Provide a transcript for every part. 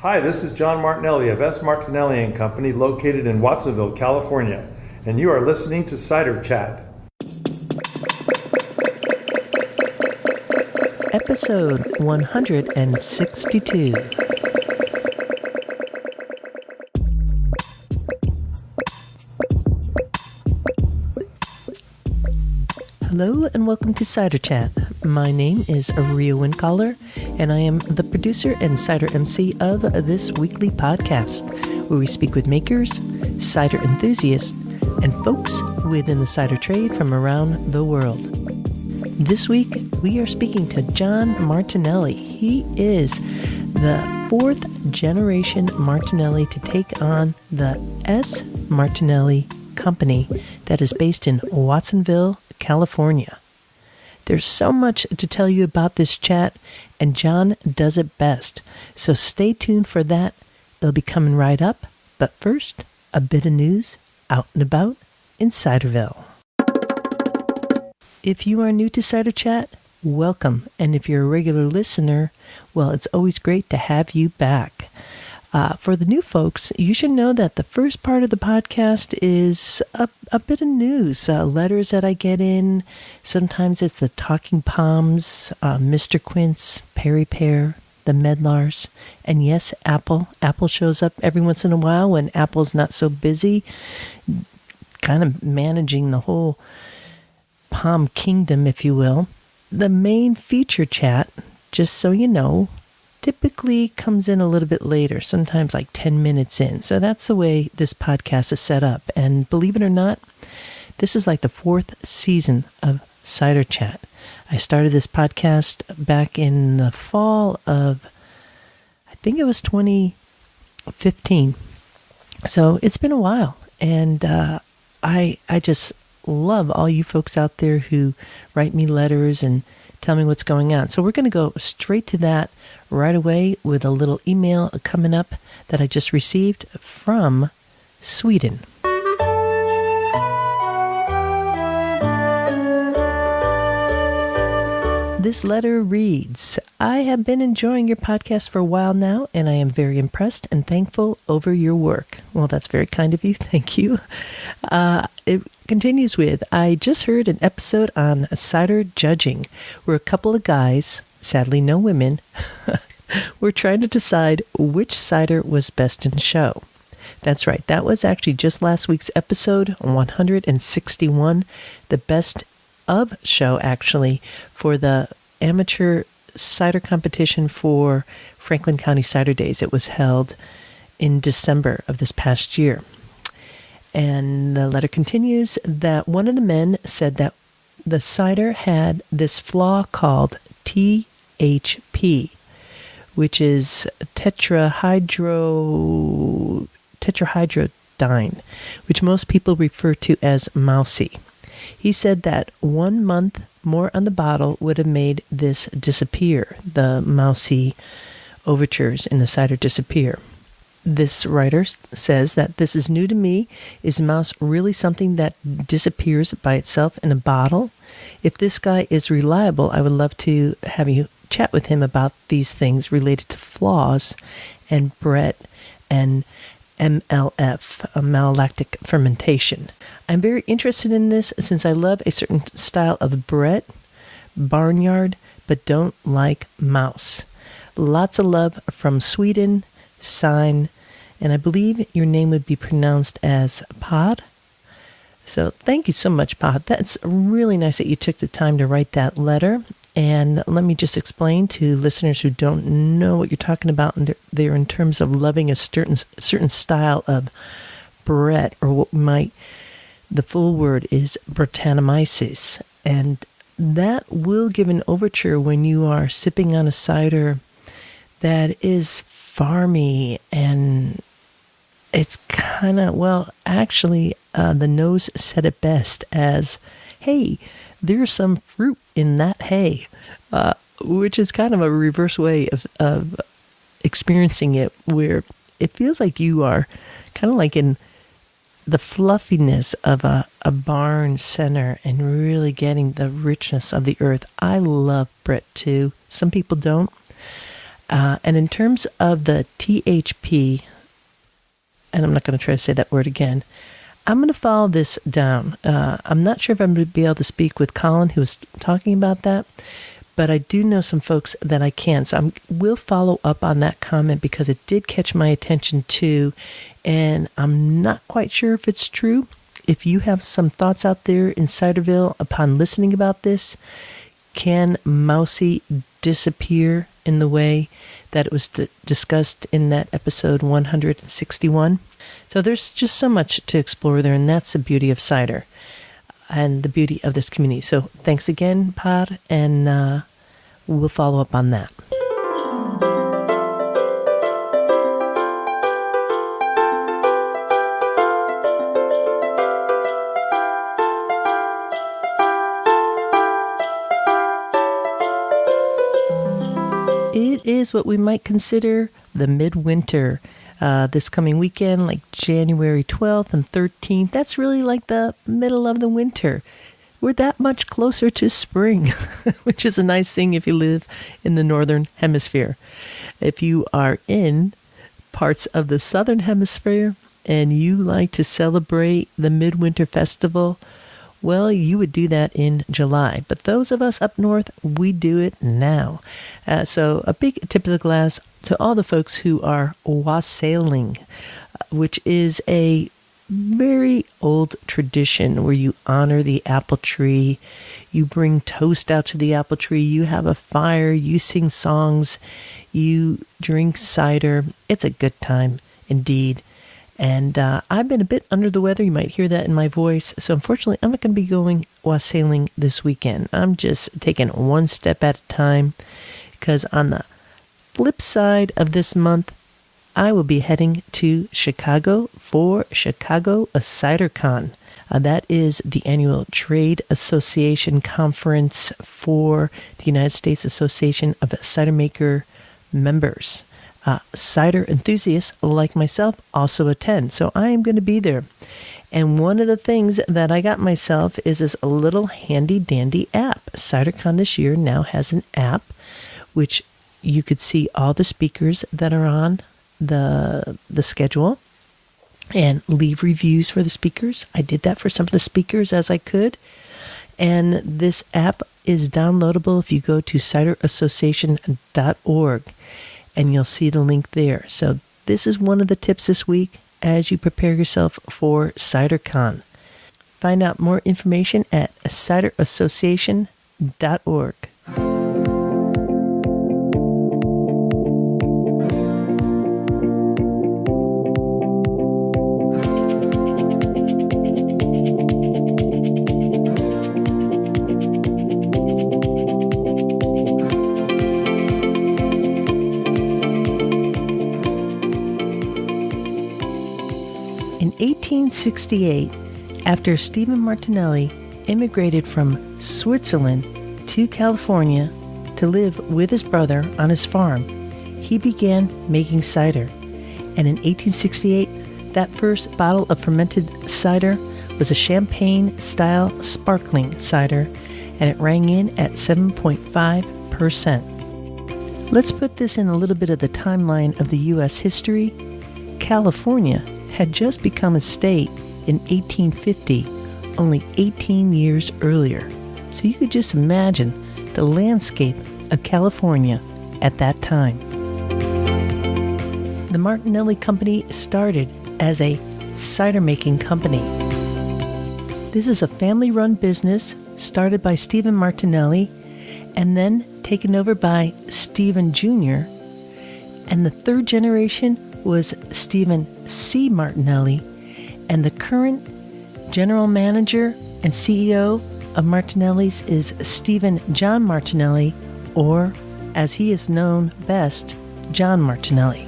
Hi, this is John Martinelli of S. Martinelli and Company, located in Watsonville, California, and you are listening to Cider Chat. Episode 162. Hello and welcome to Cider Chat. My name is Ria Wincaller, and I am the producer and cider MC of this weekly podcast, where we speak with makers, cider enthusiasts, and folks within the cider trade from around the world. This week, we are speaking to John Martinelli. He is the fourth generation Martinelli to take on the S. Martinelli Company that is based in Watsonville, California. There's so much to tell you about this chat, and John does it best. So stay tuned for that. It'll be coming right up. But first, a bit of news out and about in Ciderville. If you are new to Cider Chat, welcome. And if you're a regular listener, well, it's always great to have you back. For the new folks, you should know that the first part of the podcast is a bit of news, letters that I get in. Sometimes it's the Talking Palms, Mr. Quince, Perry Pear, the Medlars, and yes, Apple. Apple shows up every once in a while when Apple's not so busy, kind of managing the whole Palm Kingdom, if you will. The main feature chat, just so you know, typically comes in a little bit later, sometimes like 10 minutes in. So that's the way this podcast is set up. And believe it or not, this is like the fourth season of Cider Chat. I started this podcast back in the fall of, I think it was 2015. So it's been a while. And I just love all you folks out there who write me letters and tell me what's going on. So we're going to go straight to that right away with a little email coming up that I just received from Sweden. This letter reads, I have been enjoying your podcast for a while now, and I am very impressed and thankful over your work. Well, that's very kind of you. Thank you. It continues with, I just heard an episode on cider judging, where a couple of guys, sadly no women, were trying to decide which cider was best in show. That's right. That was actually just last week's episode 161, the best of show, actually, for the amateur cider competition for Franklin County Cider Days. It was held in December of this past year. And the letter continues that one of the men said that the cider had this flaw called THP, which is tetrahydrodine, which most people refer to as mousy. He said that 1 month more on the bottle would have made this disappear, the mousy overtures in the cider disappear. This writer says that this is new to me. Is mouse really something that disappears by itself in a bottle? If this guy is reliable, I would love to have you chat with him about these things related to flaws and Brett and MLF, malolactic fermentation. I'm very interested in this since I love a certain style of Brett, barnyard, but don't like mouse. Lots of love from Sweden, Sign, and I believe your name would be pronounced as Pod. So thank you so much, Pod. That's really nice that you took the time to write that letter. And let me just explain to listeners who don't know what you're talking about there in terms of loving a certain style of Brett, or what the full word is Brettanomyces. And that will give an overture when you are sipping on a cider that is farmy, and it's kind of, well, actually, the nose said it best as, hey, there's some fruit in that hay, which is kind of a reverse way of experiencing it, where it feels like you are kind of like in the fluffiness of a barn center and really getting the richness of the earth. I love Brett too. Some people don't. And in terms of the THP, and I'm not going to try to say that word again, I'm going to follow this down. I'm not sure if I'm going to be able to speak with Colin, who was talking about that, but I do know some folks that I can. So I will follow up on that comment because it did catch my attention too, and I'm not quite sure if it's true. If you have some thoughts out there in Ciderville upon listening about this, can Mousy disappear in the way that it was discussed in that episode 161? So there's just so much to explore there, and that's the beauty of cider and the beauty of this community. So thanks again, Pod, and we'll follow up on that. It is what we might consider the midwinter. This coming weekend, like January 12th and 13th, that's really like the middle of the winter. We're that much closer to spring, which is a nice thing if you live in the northern hemisphere. If you are in parts of the southern hemisphere and you like to celebrate the midwinter festival, well, you would do that in July. But those of us up north, we do it now. So a big tip of the glass to all the folks who are wassailing, which is a very old tradition where you honor the apple tree, you bring toast out to the apple tree, you have a fire, you sing songs, you drink cider. It's a good time indeed. And I've been a bit under the weather. You might hear that in my voice. So unfortunately, I'm not going to be going wassailing this weekend. I'm just taking one step at a time, because on the flip side of this month, I will be heading to Chicago for Chicago CiderCon. That is the annual trade association conference for the United States Association of Cider Maker members. Cider enthusiasts like myself also attend, so I am going to be there. And one of the things that I got myself is this little handy-dandy app. CiderCon this year now has an app which you could see all the speakers that are on the schedule and leave reviews for the speakers. I did that for some of the speakers as I could. And this app is downloadable if you go to ciderassociation.org. And you'll see the link there. So this is one of the tips this week as you prepare yourself for CiderCon. Find out more information at ciderassociation.org. In 1868, after Stephen Martinelli immigrated from Switzerland to California to live with his brother on his farm, he began making cider. And in 1868, that first bottle of fermented cider was a champagne-style sparkling cider, and it rang in at 7.5%. Let's put this in a little bit of the timeline of the U.S. history. California had just become a state in 1850, only 18 years earlier. So you could just imagine the landscape of California at that time. The Martinelli Company started as a cider-making company. This is a family-run business started by Stephen Martinelli and then taken over by Stephen Jr., and the third generation was Stephen C. Martinelli, and the current general manager and CEO of Martinelli's is Stephen John Martinelli, or as he is known best, John Martinelli.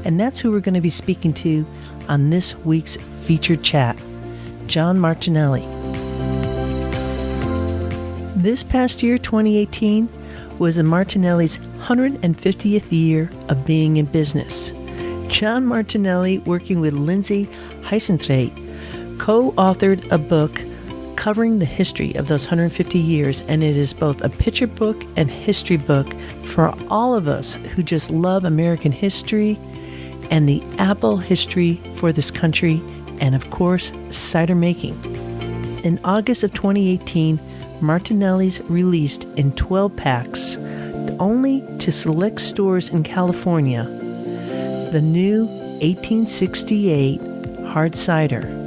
And that's who we're going to be speaking to on this week's featured chat, John Martinelli. This past year, 2018, was the Martinelli's 150th year of being in business. John Martinelli, working with Lindsay Heisenthwaite, co-authored a book covering the history of those 150 years, and it is both a picture book and history book for all of us who just love American history and the apple history for this country, and of course, cider making. In August of 2018, Martinelli's released in 12 packs, only to select stores in California, the new 1868 hard cider.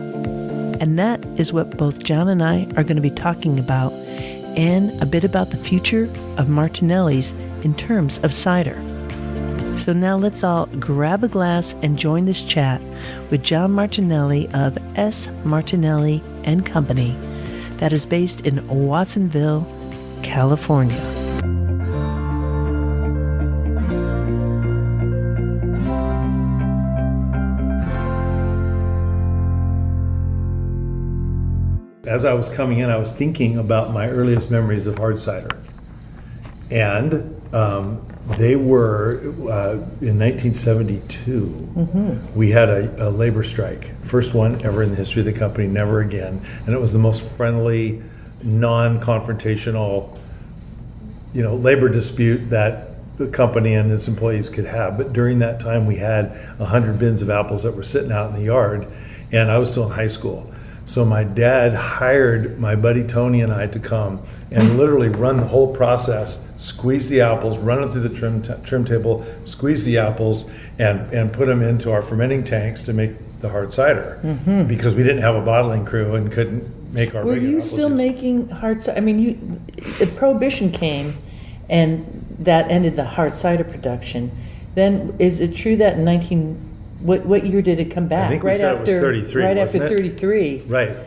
And that is what both John and I are going to be talking about, and a bit about the future of Martinelli's in terms of cider. So now let's all grab a glass and join this chat with John Martinelli of S. Martinelli and Company, that is based in Watsonville, California. As I was coming in, I was thinking about my earliest memories of hard cider. And they were, in 1972, we had a labor strike. First one ever in the history of the company, never again. And it was the most friendly, non-confrontational, labor dispute that the company and its employees could have. But during that time, we had 100 bins of apples that were sitting out in the yard, and I was still in high school. So my dad hired my buddy Tony and I to come and literally run the whole process, squeeze the apples, run it through the trim table, squeeze the apples, and put them into our fermenting tanks to make the hard cider, because we didn't have a bottling crew and couldn't make our regular apple juice. Were you still making hard cider? I mean, Prohibition came, and that ended the hard cider production. Then is it true that in what year did it come back? I think we said it was 33, right wasn't after 33. Right.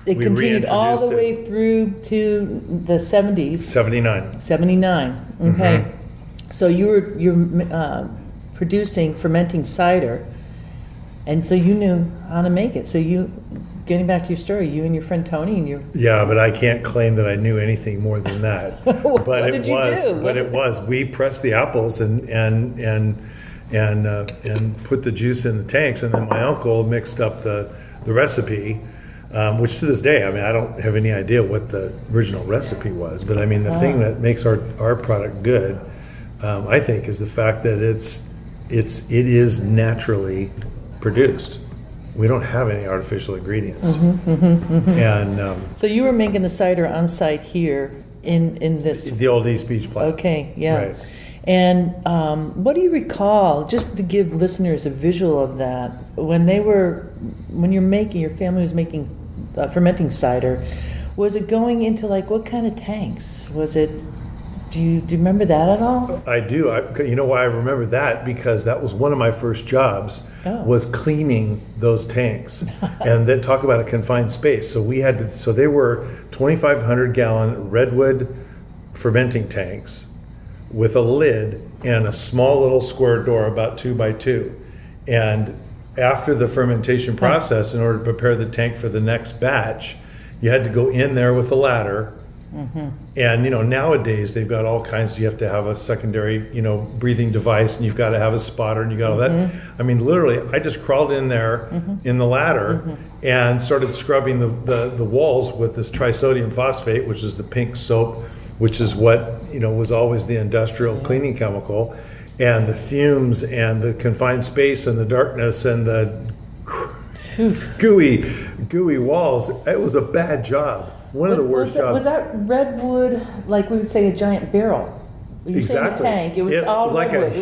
It continued all the way through to the 70s. 79. 79. Okay. So you're producing, fermenting cider, and so you knew how to make it. So getting back to your story, you and your friend Tony and you. Yeah, but I can't claim that I knew anything more than that. What did you do? But it was. We pressed the apples and put the juice in the tanks, and then my uncle mixed up the recipe, which to this day, I mean, I don't have any idea what the original recipe was, but I mean, the thing that makes our product good, I think, is the fact that it is naturally produced. We don't have any artificial ingredients. And so you were making the cider on site here in this, the old East Beach plant. Okay, yeah. Right. And what do you recall, just to give listeners a visual of that, when your family was making fermenting cider, was it going into what kind of tanks? Was it, do you remember that at all? I do. You know why I remember that? Because that was one of my first jobs, was cleaning those tanks. And then talk about a confined space. So they were 2,500 gallon redwood fermenting tanks with a lid and a small little square door about 2 by 2. And after the fermentation process, in order to prepare the tank for the next batch, you had to go in there with a ladder. And nowadays they've got all kinds. You have to have a secondary breathing device, and you've got to have a spotter, and you got all that. I mean, literally, I just crawled in there in the ladder and started scrubbing the walls with this trisodium phosphate, which is the pink soap, which is what was always the industrial cleaning chemical, and the fumes and the confined space and the darkness and the gooey walls. It was a bad job. One of the worst jobs. Was that redwood, like we would say, a giant barrel? Exactly. Tank. It was all like redwood. A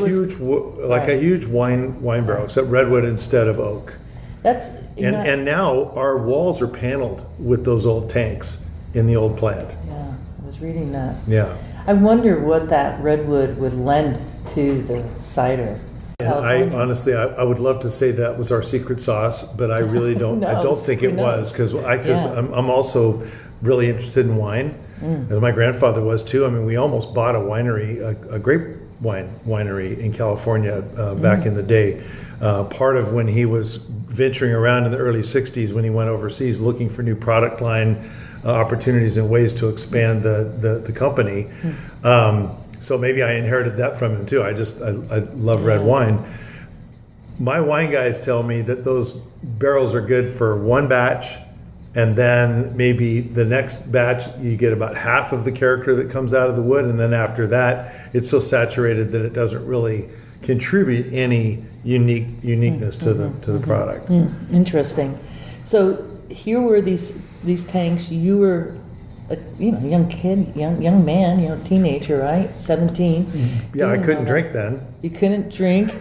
huge wine barrel, except redwood instead of oak. And now our walls are paneled with those old tanks in the old plant. Yeah, I was reading that. Yeah. I wonder what that redwood would lend to the cider. And I honestly would love to say that was our secret sauce, but I really don't. I don't think it was, because I'm also really interested in wine, as my grandfather was too. I mean, we almost bought a winery, a grape winery in California back in the day. Part of when he was venturing around in the early 60s, when he went overseas looking for new product line opportunities and ways to expand the company. So maybe I inherited that from him too. I love red wine. My wine guys tell me that those barrels are good for one batch and then maybe the next batch you get about half of the character that comes out of the wood, and then after that it's so saturated that it doesn't really contribute any uniqueness to the product. Interesting. So here were these tanks. You were a young kid, young man, teenager, right? 17. Yeah, I couldn't drink then. You couldn't drink.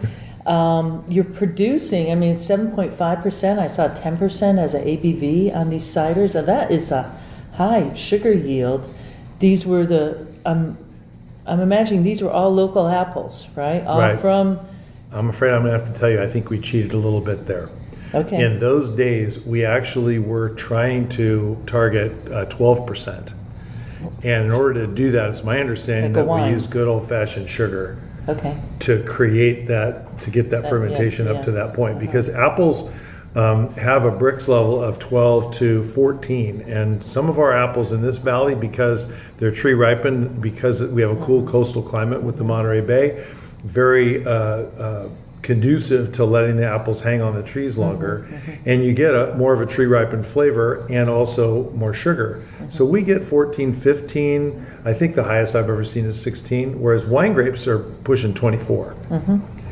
You're producing, 7.5%. I saw 10% as an ABV on these ciders. So that is a high sugar yield. These were I'm imagining these were all local apples, right? All right. from... I'm afraid I'm going to have to tell you, I think we cheated a little bit there. Okay. In those days, we actually were trying to target 12%. And in order to do that, it's my understanding that we use good old-fashioned sugar to create that, to get that fermentation up to that point. Because apples have a Brix level of 12 to 14. And some of our apples in this valley, because they're tree ripened, because we have a cool coastal climate with the Monterey Bay, very conducive to letting the apples hang on the trees longer, and you get more of a tree ripened flavor and also more sugar. So we get 14, 15. I think the highest I've ever seen is 16, whereas wine grapes are pushing 24.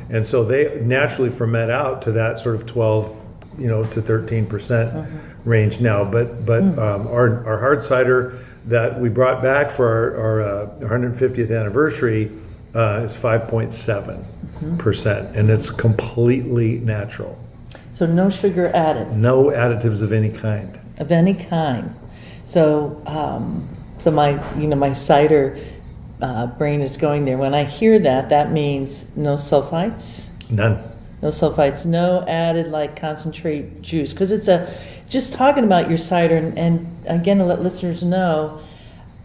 And so they naturally ferment out to that sort of 12, to 13% range now. But our hard cider that we brought back for our 150th anniversary is 5.7%, and it's completely natural. So no sugar added. No additives of any kind. Of any kind. So, my cider brain is going there. When I hear that, that means no sulfites. None. No sulfites. No added concentrate juice. Because it's just talking about your cider, and again to let listeners know,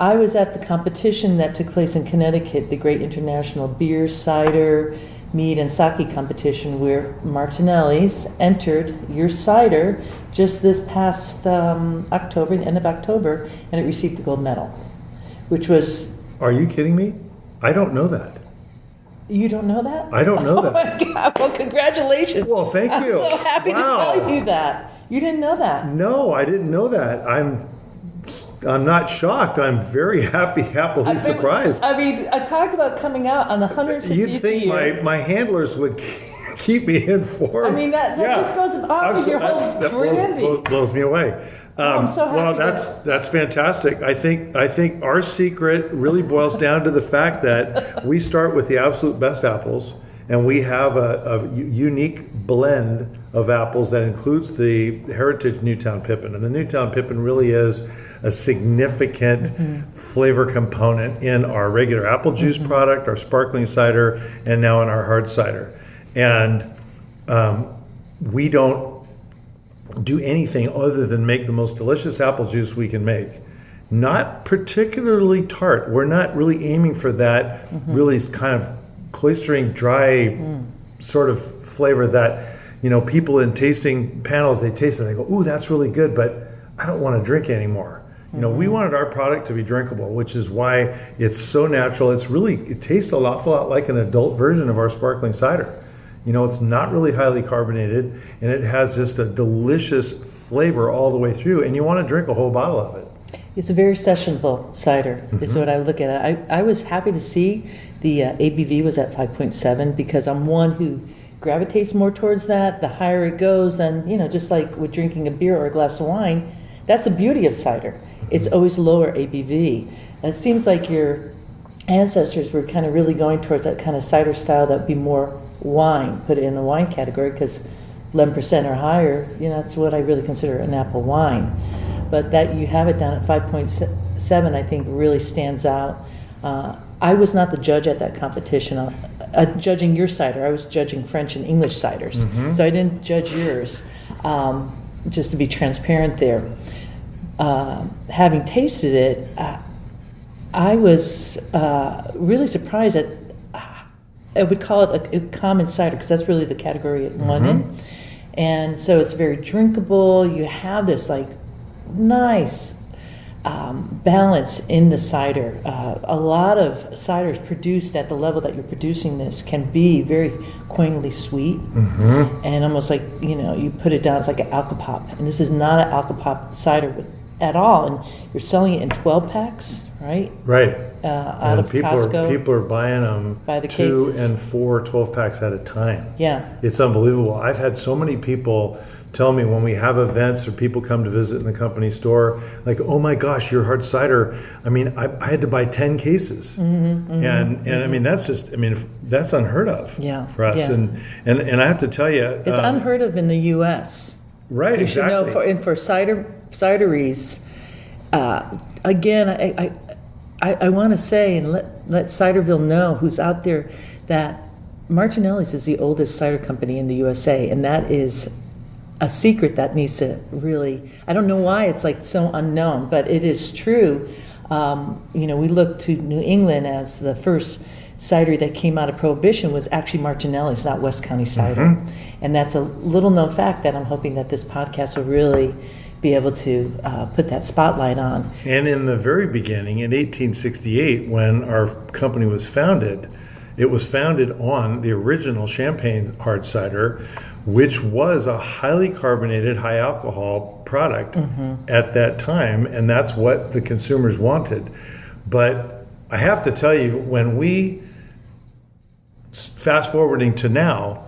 I was at the competition that took place in Connecticut, the Great International Beer, Cider, Mead, and Sake competition, where Martinelli's entered your cider just this past October, the end of October, and it received the gold medal, which was... Are you kidding me? I don't know that. You don't know that? I don't know that. Oh my God, well congratulations. Well, thank you. I'm so happy to tell you that. You didn't know that? No, I didn't know that. I'm not shocked. I'm very happily surprised. I talked about coming out on the 150th year. You'd think my handlers would keep me informed. That just goes on with your whole branding. That blows me away. I'm so happy. Well, that's fantastic. I think our secret really boils down to the fact that we start with the absolute best apples, and we have a unique blend of apples that includes the heritage Newtown Pippin. And the Newtown Pippin really is a significant flavor component in our regular apple juice product, our sparkling cider, and now in our hard cider. And we don't do anything other than make the most delicious apple juice we can make. Not particularly tart. We're not really aiming for that really kind of cloistering, dry sort of flavor that, people in tasting panels, they taste it and they go, ooh, that's really good, but I don't want to drink anymore. We wanted our product to be drinkable, which is why it's so natural. It tastes an awful lot like an adult version of our sparkling cider. It's not really highly carbonated, and it has just a delicious flavor all the way through, and you want to drink a whole bottle of it. It's a very sessionable cider, is what I look at it. I was happy to see the ABV was at 5.7 because I'm one who gravitates more towards that. The higher it goes, then, just like with drinking a beer or a glass of wine, that's the beauty of cider. It's always lower ABV. And it seems like your ancestors were kind of really going towards that kind of cider style that would be more wine, put it in the wine category, because 11% or higher, that's what I really consider an apple wine. But that you have it down at 5.7, I think really stands out. I was not the judge at that competition. Judging your cider, I was judging French and English ciders. So I didn't judge yours, just to be transparent there. Having tasted it, I was really surprised that I would call it a common cider, because that's really the category it won in. And so it's very drinkable. You have this nice balance in the cider. A lot of ciders produced at the level that you're producing this can be very quaintly sweet, and almost like, you put it down, it's like an alcopop. And this is not an alcopop cider at all. And you're selling it in 12 packs, right? Right. Out of Costco. People are buying them by the 2 cases. and 4 12 packs at a time. Yeah. It's unbelievable. I've had so many people tell me when we have events or people come to visit in the company store, like, oh my gosh, your hard cider. I mean, I had to buy 10 cases. And I mean, that's just, that's unheard of for us. Yeah. And I have to tell you. It's unheard of in the U.S. Right, you exactly. should know, for cideries, again, I want to say, and let Ciderville know, who's out there, that Martinelli's is the oldest cider company in the USA, and that is a secret that needs to really, I don't know why it's like so unknown, but it is true. We look to New England as the first cider that came out of Prohibition was actually Martinelli's, not West County Cider. And that's a little known fact that I'm hoping that this podcast will really be able to put that spotlight on. And in the very beginning, in 1868, when our company was founded, it was founded on the original Champagne hard cider, which was a highly carbonated, high alcohol product at that time, and that's what the consumers wanted. But I have to tell you, when we, fast forwarding to now,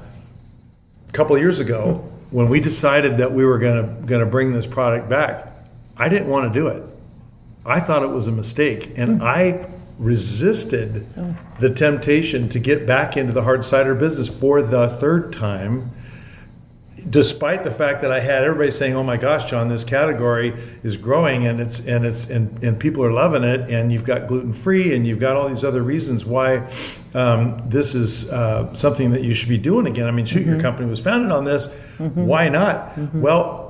a couple of years ago, when we decided that we were going to bring this product back, I didn't want to do it. I thought it was a mistake, and I resisted the temptation to get back into the hard cider business for the third time, despite the fact that I had everybody saying, "Oh my gosh, John, this category is growing and people are loving it, and you've got gluten free, and you've got all these other reasons why this is something that you should be doing again." I mean, shoot, your company was founded on this. Why not? Well,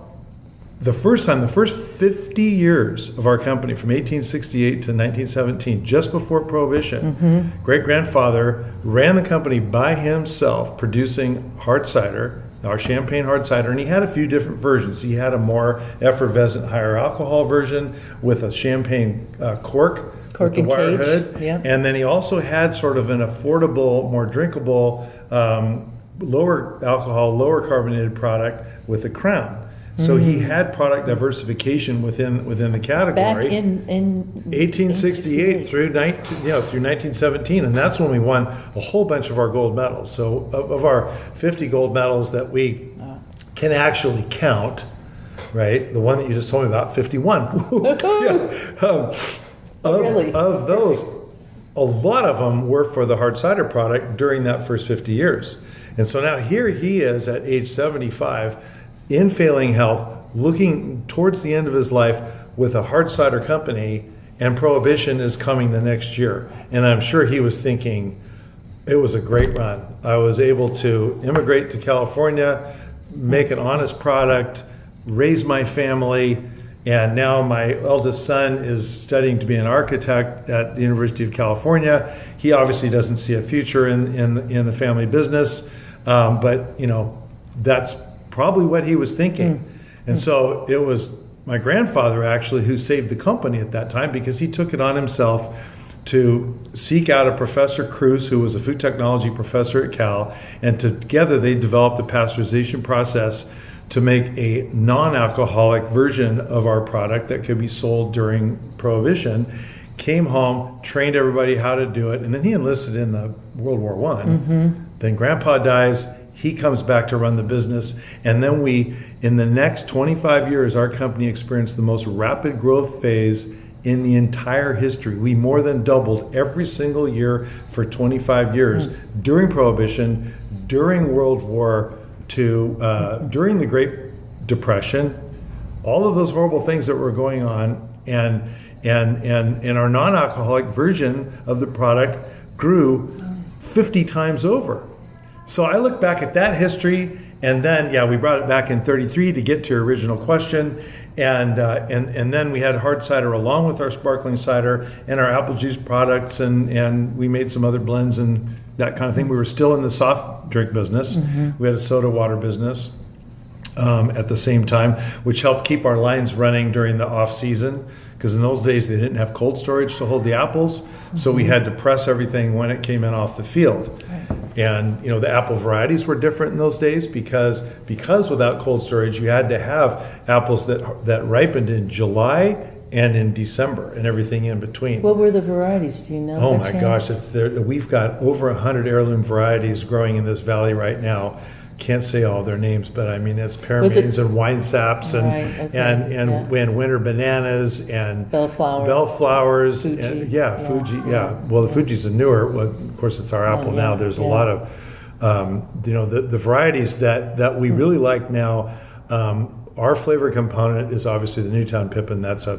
the first 50 years of our company, from 1868 to 1917, just before Prohibition, great-grandfather ran the company by himself, producing hard cider, our champagne hard cider, and he had a few different versions. He had a more effervescent, higher alcohol version with a champagne cork with the and wire cage. hood. Yep. And then he also had sort of an affordable, more drinkable, lower alcohol, lower carbonated product with a crown. So he had product diversification within the category. Back in 1868 through 1917, and that's when we won a whole bunch of our gold medals. So of our 50 gold medals that we can actually count, right? The one that you just told me about, 51. Really? Of those, a lot of them were for the hard cider product during that first 50 years. And so now here he is at age 75, in failing health, looking towards the end of his life with a hard cider company, and Prohibition is coming the next year. And I'm sure he was thinking, it was a great run. I was able to immigrate to California, make an honest product, raise my family, and now my eldest son is studying to be an architect at the University of California. He obviously doesn't see a future in the family business, but that's probably what he was thinking. And so it was my grandfather actually who saved the company at that time, because he took it on himself to seek out a Professor Cruz, who was a food technology professor at Cal, and together they developed a pasteurization process to make a non-alcoholic version of our product that could be sold during Prohibition. Came home, trained everybody how to do it, and then he enlisted in the World War I. Then Grandpa dies. He comes back to run the business. And then in the next 25 years, our company experienced the most rapid growth phase in the entire history. We more than doubled every single year for 25 years during Prohibition, during World War II, during the Great Depression, all of those horrible things that were going on. And our non-alcoholic version of the product grew 50 times over. So I look back at that history, and then we brought it back in 33 to get to your original question, and then we had hard cider along with our sparkling cider and our apple juice products, and we made some other blends and that kind of thing. We were still in the soft drink business. We had a soda water business at the same time, which helped keep our lines running during the off season, because in those days they didn't have cold storage to hold the apples, so we had to press everything when it came in off the field. And the apple varieties were different in those days because without cold storage you had to have apples that ripened in July and in December and everything in between. What were the varieties? Do you know? Oh my gosh, we've got over 100 heirloom varieties growing in this valley right now. Can't say all their names, but I mean it's pearmains and wine saps and winter bananas and bellflowers Fuji. and Fuji. Yeah, well the Fuji's a newer. Well, of course, it's our apple now. There's a lot of the varieties that we really like now. Our flavor component is obviously the Newtown Pippin. That's a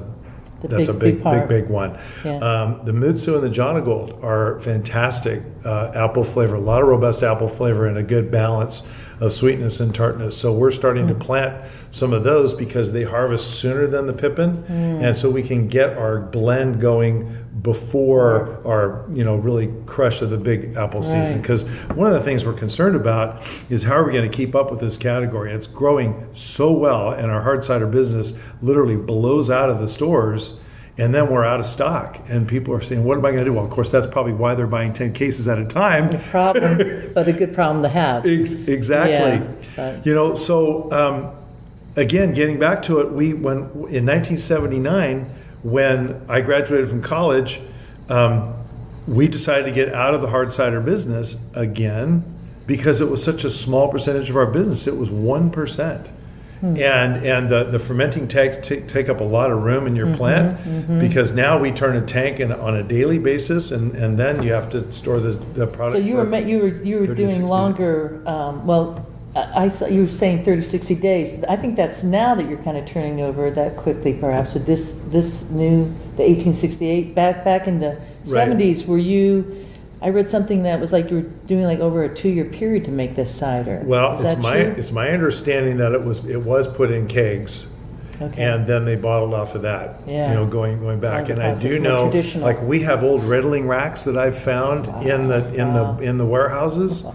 big one. Yeah. The Mutsu and the Jonagold are fantastic apple flavor. A lot of robust apple flavor and a good balance of sweetness and tartness. So we're starting to plant some of those because they harvest sooner than the Pippin, and so we can get our blend going before our really crush of the big apple season. Because one of the things we're concerned about is how are we going to keep up with this category? It's growing so well, and our hard cider business literally blows out of the stores. And then we're out of stock, and people are saying, "What am I going to do?" Well, of course, that's probably why they're buying 10 cases at a time. A problem, but a good problem to have. Exactly. Yeah, so again, getting back to it, when in 1979, when I graduated from college, we decided to get out of the hard cider business again because it was such a small percentage of our business. It was 1%. And the fermenting tanks take up a lot of room in your plant because now we turn a tank on a daily basis, and then you have to store the product. So you were doing longer. I saw you were saying 30, 60 days. I think that's now that you're kind of turning over that quickly, perhaps with this new the 1868 back in the 70s. Were you? I read something that was like you were doing like over a 2-year period to make this cider. Well, it's my understanding that it was put in kegs, and then they bottled off of that. Yeah. Going back, and I do know, like we have old riddling racks that I've found in the warehouses.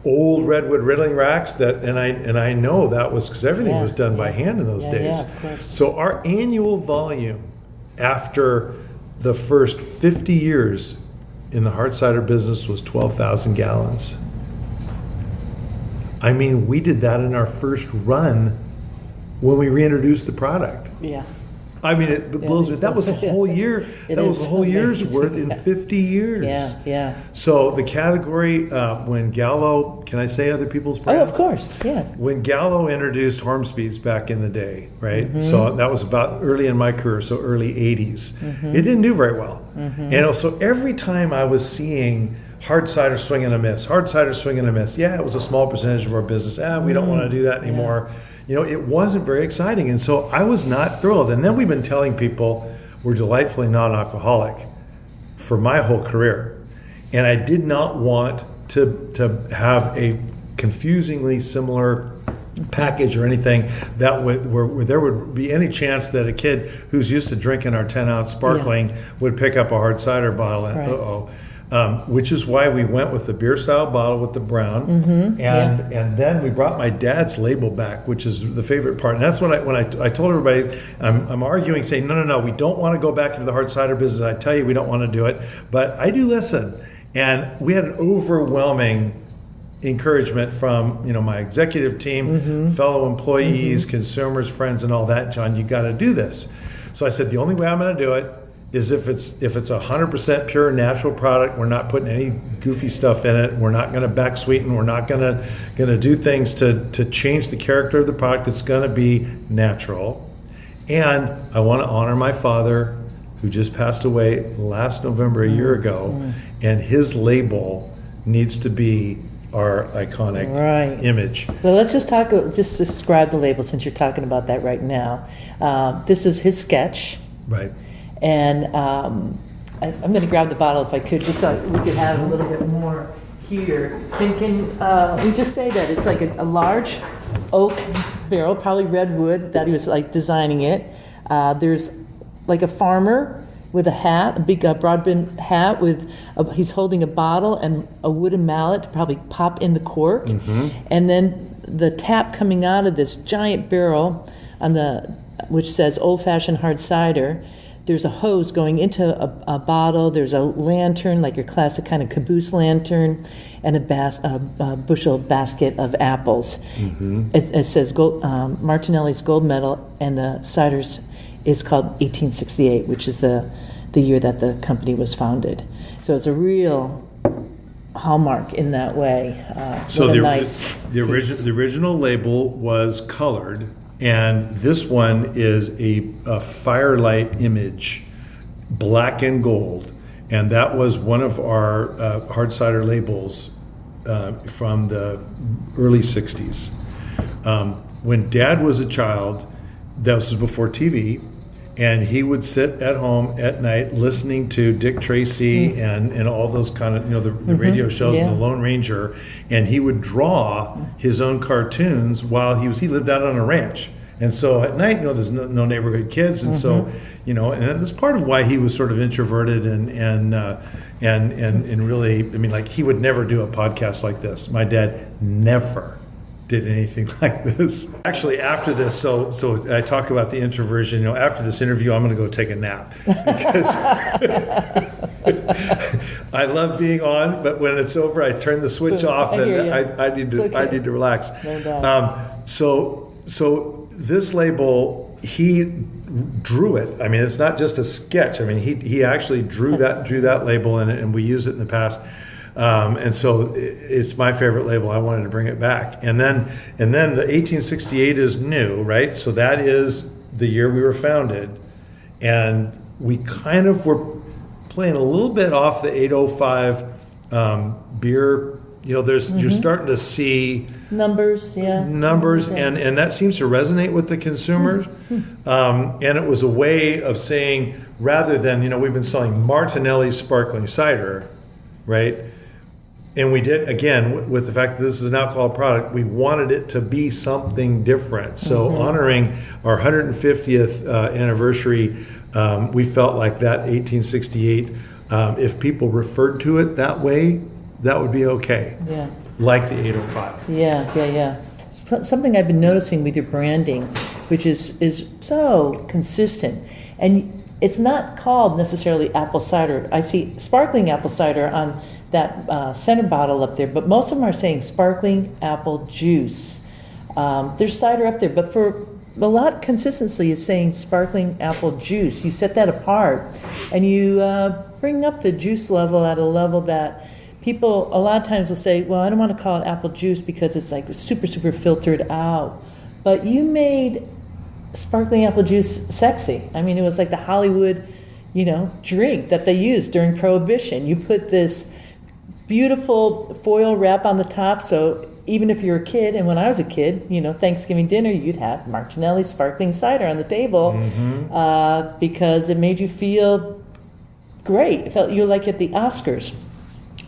Old redwood riddling racks and I know that was because everything was done by hand in those days. Yeah, of course. So our annual volume after the first 50 years in the hard cider business was 12,000 gallons. I mean, we did that in our first run when we reintroduced the product. Yeah. I mean, it blows me. That was a whole year. That was a whole year's worth in 50 years. Yeah. So the category, when Gallo, can I say other people's brands? Oh, of course, yeah. When Gallo introduced Hornsby's back in the day, right? So that was about early in my career, so early 80s. It didn't do very well. And so every time I was seeing hard cider swing and a miss, yeah, it was a small percentage of our business. We don't want to do that anymore. It wasn't very exciting. And so I was not thrilled. And then we've been telling people we're delightfully non-alcoholic for my whole career. And I did not want to have a confusingly similar package or anything that where there would be any chance that a kid who's used to drinking our 10-ounce sparkling would pick up a hard cider bottle and which is why we went with the beer style bottle with the brown, and then we brought my dad's label back, which is the favorite part. And that's when I told everybody, I'm arguing, saying no, we don't want to go back into the hard cider business. I tell you, we don't want to do it, but I do listen. And we had an overwhelming encouragement from my executive team, fellow employees, consumers, friends, and all that. John, you got to do this. So I said the only way I'm going to do it is if it's 100% pure natural product. We're not putting any goofy stuff in it. We're not going to back sweeten. We're not going to do things to change the character of the product. It's going to be natural. And I want to honor my father, who just passed away last November a year ago, and his label needs to be our iconic image. Well, let's just describe the label since you're talking about that right now. This is his sketch. Right. And I'm going to grab the bottle if I could, just so we could have a little bit more here. Can we just say that it's like a large oak barrel, probably redwood, that he was like designing it. There's like a farmer with a hat, a big broad-brimmed hat with he's holding a bottle and a wooden mallet to probably pop in the cork. And then the tap coming out of this giant barrel on the which says old-fashioned hard cider. There's a hose going into a bottle. There's a lantern, like your classic kind of caboose lantern, and a bushel basket of apples. Mm-hmm. It says Martinelli's gold medal, and the cider's is called 1868, which is the year that the company was founded. So it's a real hallmark in that way. So the original label was colored. And this one is a firelight image, black and gold. And that was one of our hard cider labels from the early 60s. When Dad was a child, that was before TV, and he would sit at home at night listening to Dick Tracy and all those kind of, the radio shows and the Lone Ranger, and he would draw his own cartoons while he lived out on a ranch. And so at night, there's no neighborhood kids, and so, and that's part of why he was sort of introverted and really, he would never do a podcast like this. My dad never did anything like this. Actually, after this, so I talk about the introversion. After this interview, I'm going to go take a nap because I love being on, but when it's over, I turn the switch off, and I need to relax. No doubt. So this label, he drew it. It's not just a sketch. He actually drew that label, and we used it in the past. And so it's my favorite label. I wanted to bring it back. And then the 1868 is new, right? So that is the year we were founded. And we kind of were playing a little bit off the 805 beer. You're starting to see numbers, and that seems to resonate with the consumers. And it was a way of saying, rather than, we've been selling Martinelli sparkling cider, right? And we did, again, with the fact that this is an alcohol product, we wanted it to be something different. So honoring our 150th anniversary, we felt like that 1868, if people referred to it that way, that would be okay. Yeah. Like the 805. Yeah. It's something I've been noticing with your branding, which is so consistent. And it's not called necessarily apple cider. I see sparkling apple cider on that center bottle up there, but most of them are saying sparkling apple juice. There's cider up there, but for a lot consistency is saying sparkling apple juice. You set that apart, and you bring up the juice level at a level that people a lot of times will say, well, I don't want to call it apple juice because it's like super, super filtered out. But you made sparkling apple juice sexy. It was like the Hollywood, drink that they used during Prohibition. You put this beautiful foil wrap on the top, so even if you're a kid, and when I was a kid, Thanksgiving dinner, you'd have Martinelli sparkling cider on the table because it made you feel great. It felt you were like at the Oscars.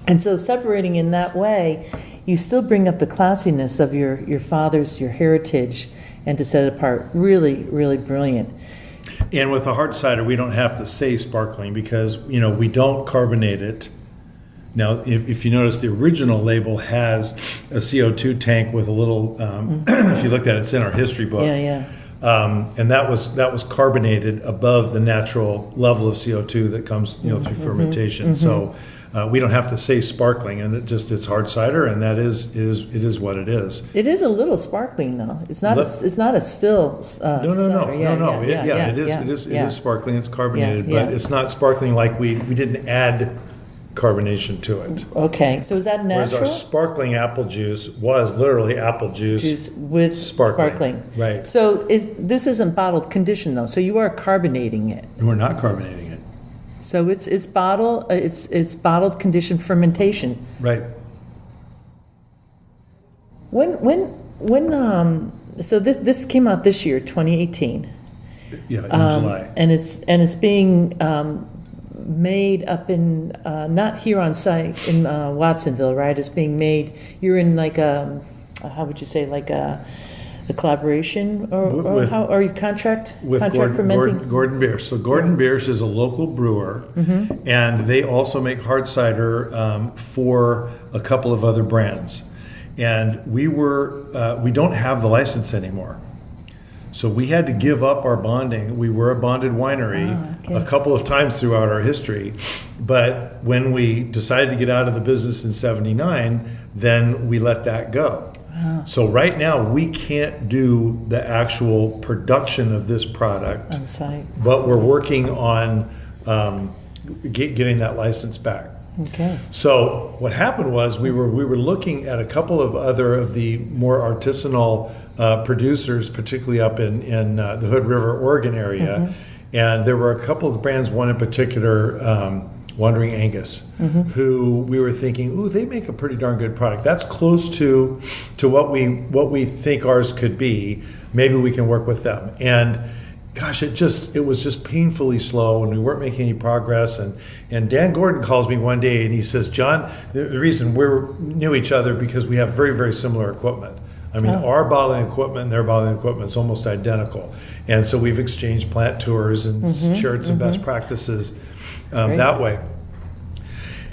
And so separating in that way, you still bring up the classiness of your father's, your heritage, and to set it apart. Really, really brilliant. And with the hard cider, we don't have to say sparkling because, we don't carbonate it. Now, if you notice, the original label has a CO2 tank with a little, if you looked at it, it's in our history book. Yeah. And that was carbonated above the natural level of CO2 that comes, through fermentation. So we don't have to say sparkling, and it's hard cider, and it is what it is. It is a little sparkling though. It's not a still. No. It is sparkling. It's carbonated, but it's not sparkling like we didn't add carbonation to it. Okay, so is that natural? Whereas our sparkling apple juice was literally apple juice with sparkling. Right. So this isn't bottled conditioned though. So you are carbonating it. We're not carbonating it. So it's bottled conditioned fermentation. Right. So this came out this year, 2018. Yeah, in July. And it's being made up in not here on site in Watsonville, right? It's being made. You're in like how would you say, like a collaboration or you contract fermenting? Gordon Biersch. So Gordon Biersch is a local brewer, and they also make hard cider for a couple of other brands. And we don't have the license anymore. So we had to give up our bonding. We were a bonded winery a couple of times throughout our history. But when we decided to get out of the business in 79, then we let that go. Wow. So right now we can't do the actual production of this product on site, but we're working on getting that license back. Okay. So what happened was we were looking at a couple of other of the more artisanal producers, particularly up in the Hood River, Oregon area, and there were a couple of brands. One in particular, Wandering Angus, who we were thinking, ooh, they make a pretty darn good product. That's close to what we think ours could be. Maybe we can work with them. And gosh, it was just painfully slow, and we weren't making any progress. And Dan Gordon calls me one day and he says, John, the reason we knew each other because we have very, very similar equipment. I mean, our bottling equipment and their bottling equipment is almost identical. And so we've exchanged plant tours and shared some best practices that way.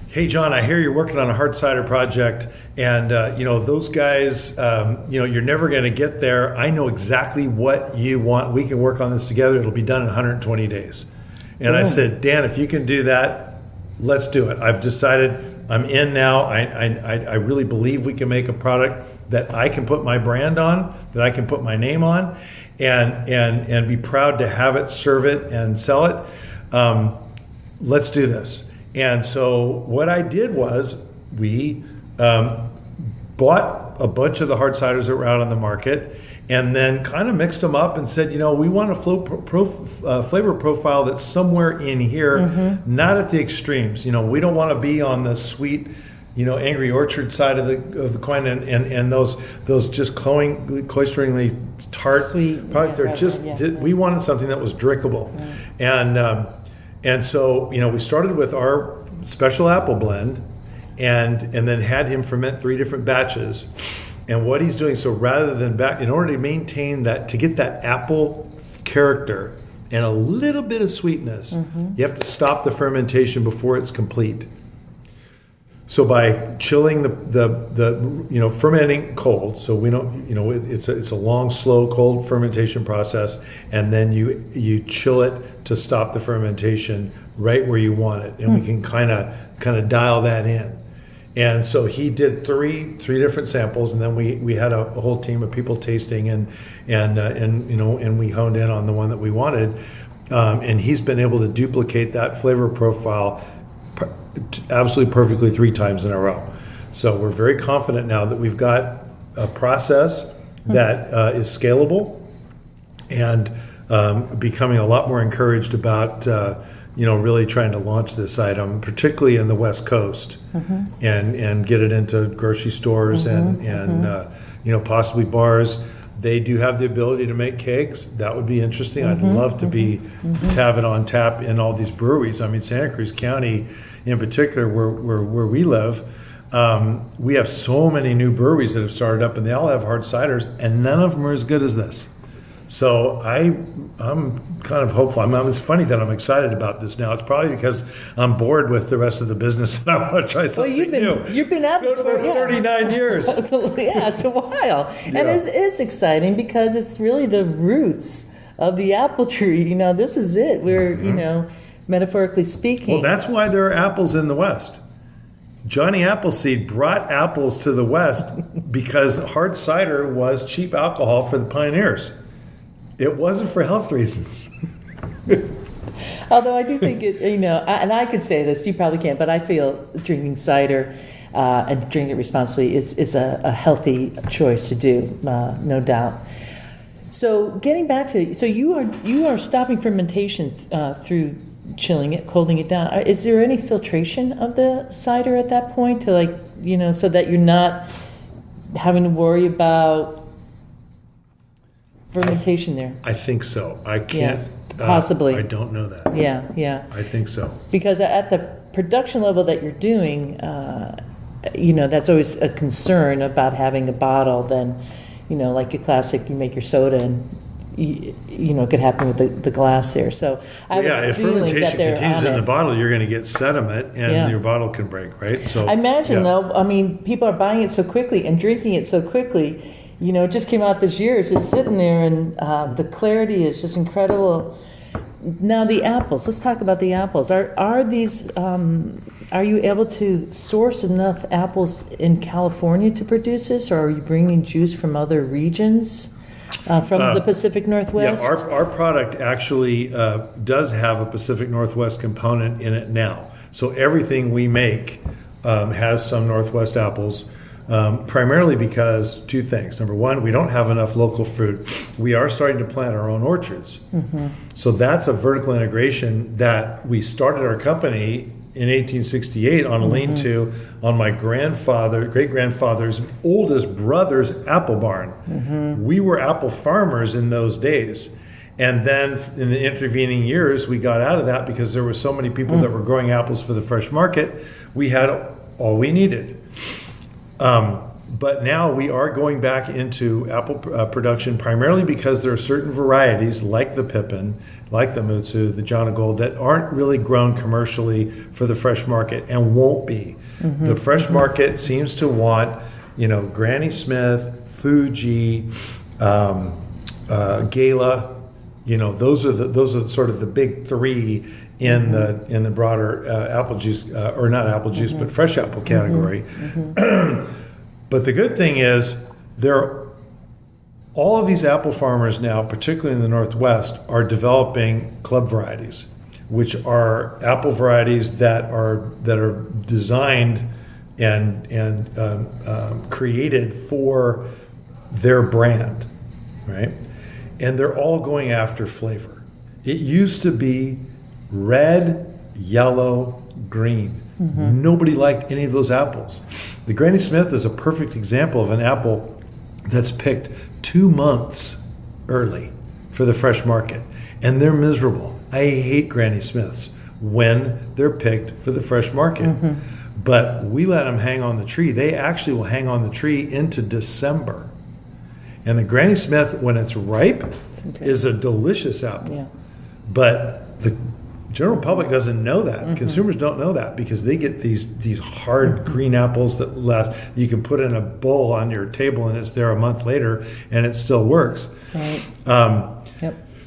Hey, John, I hear you're working on a hard cider project, and those guys, you're never going to get there. I know exactly what you want. We can work on this together. It'll be done in 120 days. And I said, Dan, if you can do that, let's do it. I've decided I'm in now. I really believe we can make a product that I can put my brand on, that I can put my name on, and be proud to have it, serve it, and sell it. Let's do this. And so what I did was we bought a bunch of the hard ciders that were out on the market and then kind of mixed them up and said, we want a flavor profile that's somewhere in here, not at the extremes. We don't want to be on the sweet, Angry Orchard side of the coin and those just cloisteringly tart products. We wanted something that was drinkable. And so, we started with our special apple blend and then had him ferment 3 different batches. And what he's doing, so rather than in order to maintain that, to get that apple character and a little bit of sweetness, you have to stop the fermentation before it's complete. So by chilling the fermenting cold, so we don't, it's a long, slow, cold fermentation process, and then you chill it to stop the fermentation right where you want it, and we can kind of dial that in. And so he did three different samples, and then we had a whole team of people tasting, and we honed in on the one that we wanted, and he's been able to duplicate that flavor profile absolutely perfectly 3 times in a row. So we're very confident now that we've got a process that is scalable, and becoming a lot more encouraged about really trying to launch this item, particularly in the West Coast, and get it into grocery stores and possibly bars. They do have the ability to make kegs. That would be interesting. I'd love to have it on tap in all these breweries. I mean, Santa Cruz County in particular, where we live, we have so many new breweries that have started up, and they all have hard ciders, and none of them are as good as this. So I'm kind of hopeful. It's funny that I'm excited about this now. It's probably because I'm bored with the rest of the business and I want to try something new. You've been at this for 39 years. Yeah, it's a while. And it is exciting because it's really the roots of the apple tree. This is it. We're, metaphorically speaking. Well, that's why there are apples in the West. Johnny Appleseed brought apples to the West because hard cider was cheap alcohol for the pioneers. It wasn't for health reasons. Although I do think it, and I could say this, you probably can't, but I feel drinking cider and drinking it responsibly is a healthy choice to do, no doubt. So getting back to, you are stopping fermentation through chilling it, colding it down. Is there any filtration of the cider at that point to so that you're not having to worry about fermentation there? I think so. I can't. Possibly. I don't know that. Yeah. I think so. Because at the production level that you're doing, that's always a concern about having a bottle. Then, like a classic, you make your soda and, it could happen with the glass there. So if fermentation continues in the bottle, you're going to get sediment and your bottle can break, right? So I imagine though, people are buying it so quickly and drinking it so quickly. it just came out this year. It's just sitting there, and the clarity is just incredible. Now the apples. Let's talk about the apples. Are these? Are you able to source enough apples in California to produce this, or are you bringing juice from other regions, from the Pacific Northwest? Yeah, our product actually does have a Pacific Northwest component in it now. So everything we make has some Northwest apples. Primarily because two things. Number one, we don't have enough local fruit. We are starting to plant our own orchards. Mm-hmm. So that's a vertical integration that we started our company in 1868 on a lean-to on my great-grandfather's oldest brother's apple barn. Mm-hmm. We were apple farmers in those days. And then in the intervening years, we got out of that because there were so many people that were growing apples for the fresh market. We had all we needed. But now we are going back into apple production primarily because there are certain varieties like the Pippin, like the Mutsu, the Jonagold that aren't really grown commercially for the fresh market and won't be. Mm-hmm. The fresh market seems to want, Granny Smith, Fuji, Gala. Those are sort of the big three in the broader apple juice, or not apple juice, but fresh apple category. But the good thing is, all of these apple farmers now, particularly in the Northwest, are developing club varieties, which are apple varieties that are designed and created for their brand, right? And they're all going after flavor. It used to be red, yellow, green. Mm-hmm. Nobody liked any of those apples. The Granny Smith is a perfect example of an apple that's picked 2 months early for the fresh market. And they're miserable. I hate Granny Smiths when they're picked for the fresh market. Mm-hmm. But we let them hang on the tree. They actually will hang on the tree into December. And the Granny Smith, when it's ripe, is a delicious apple. Yeah. But the general public doesn't know that. Mm-hmm. Consumers don't know that because they get these hard green apples that last. You can put in a bowl on your table and it's there a month later and it still works. Right.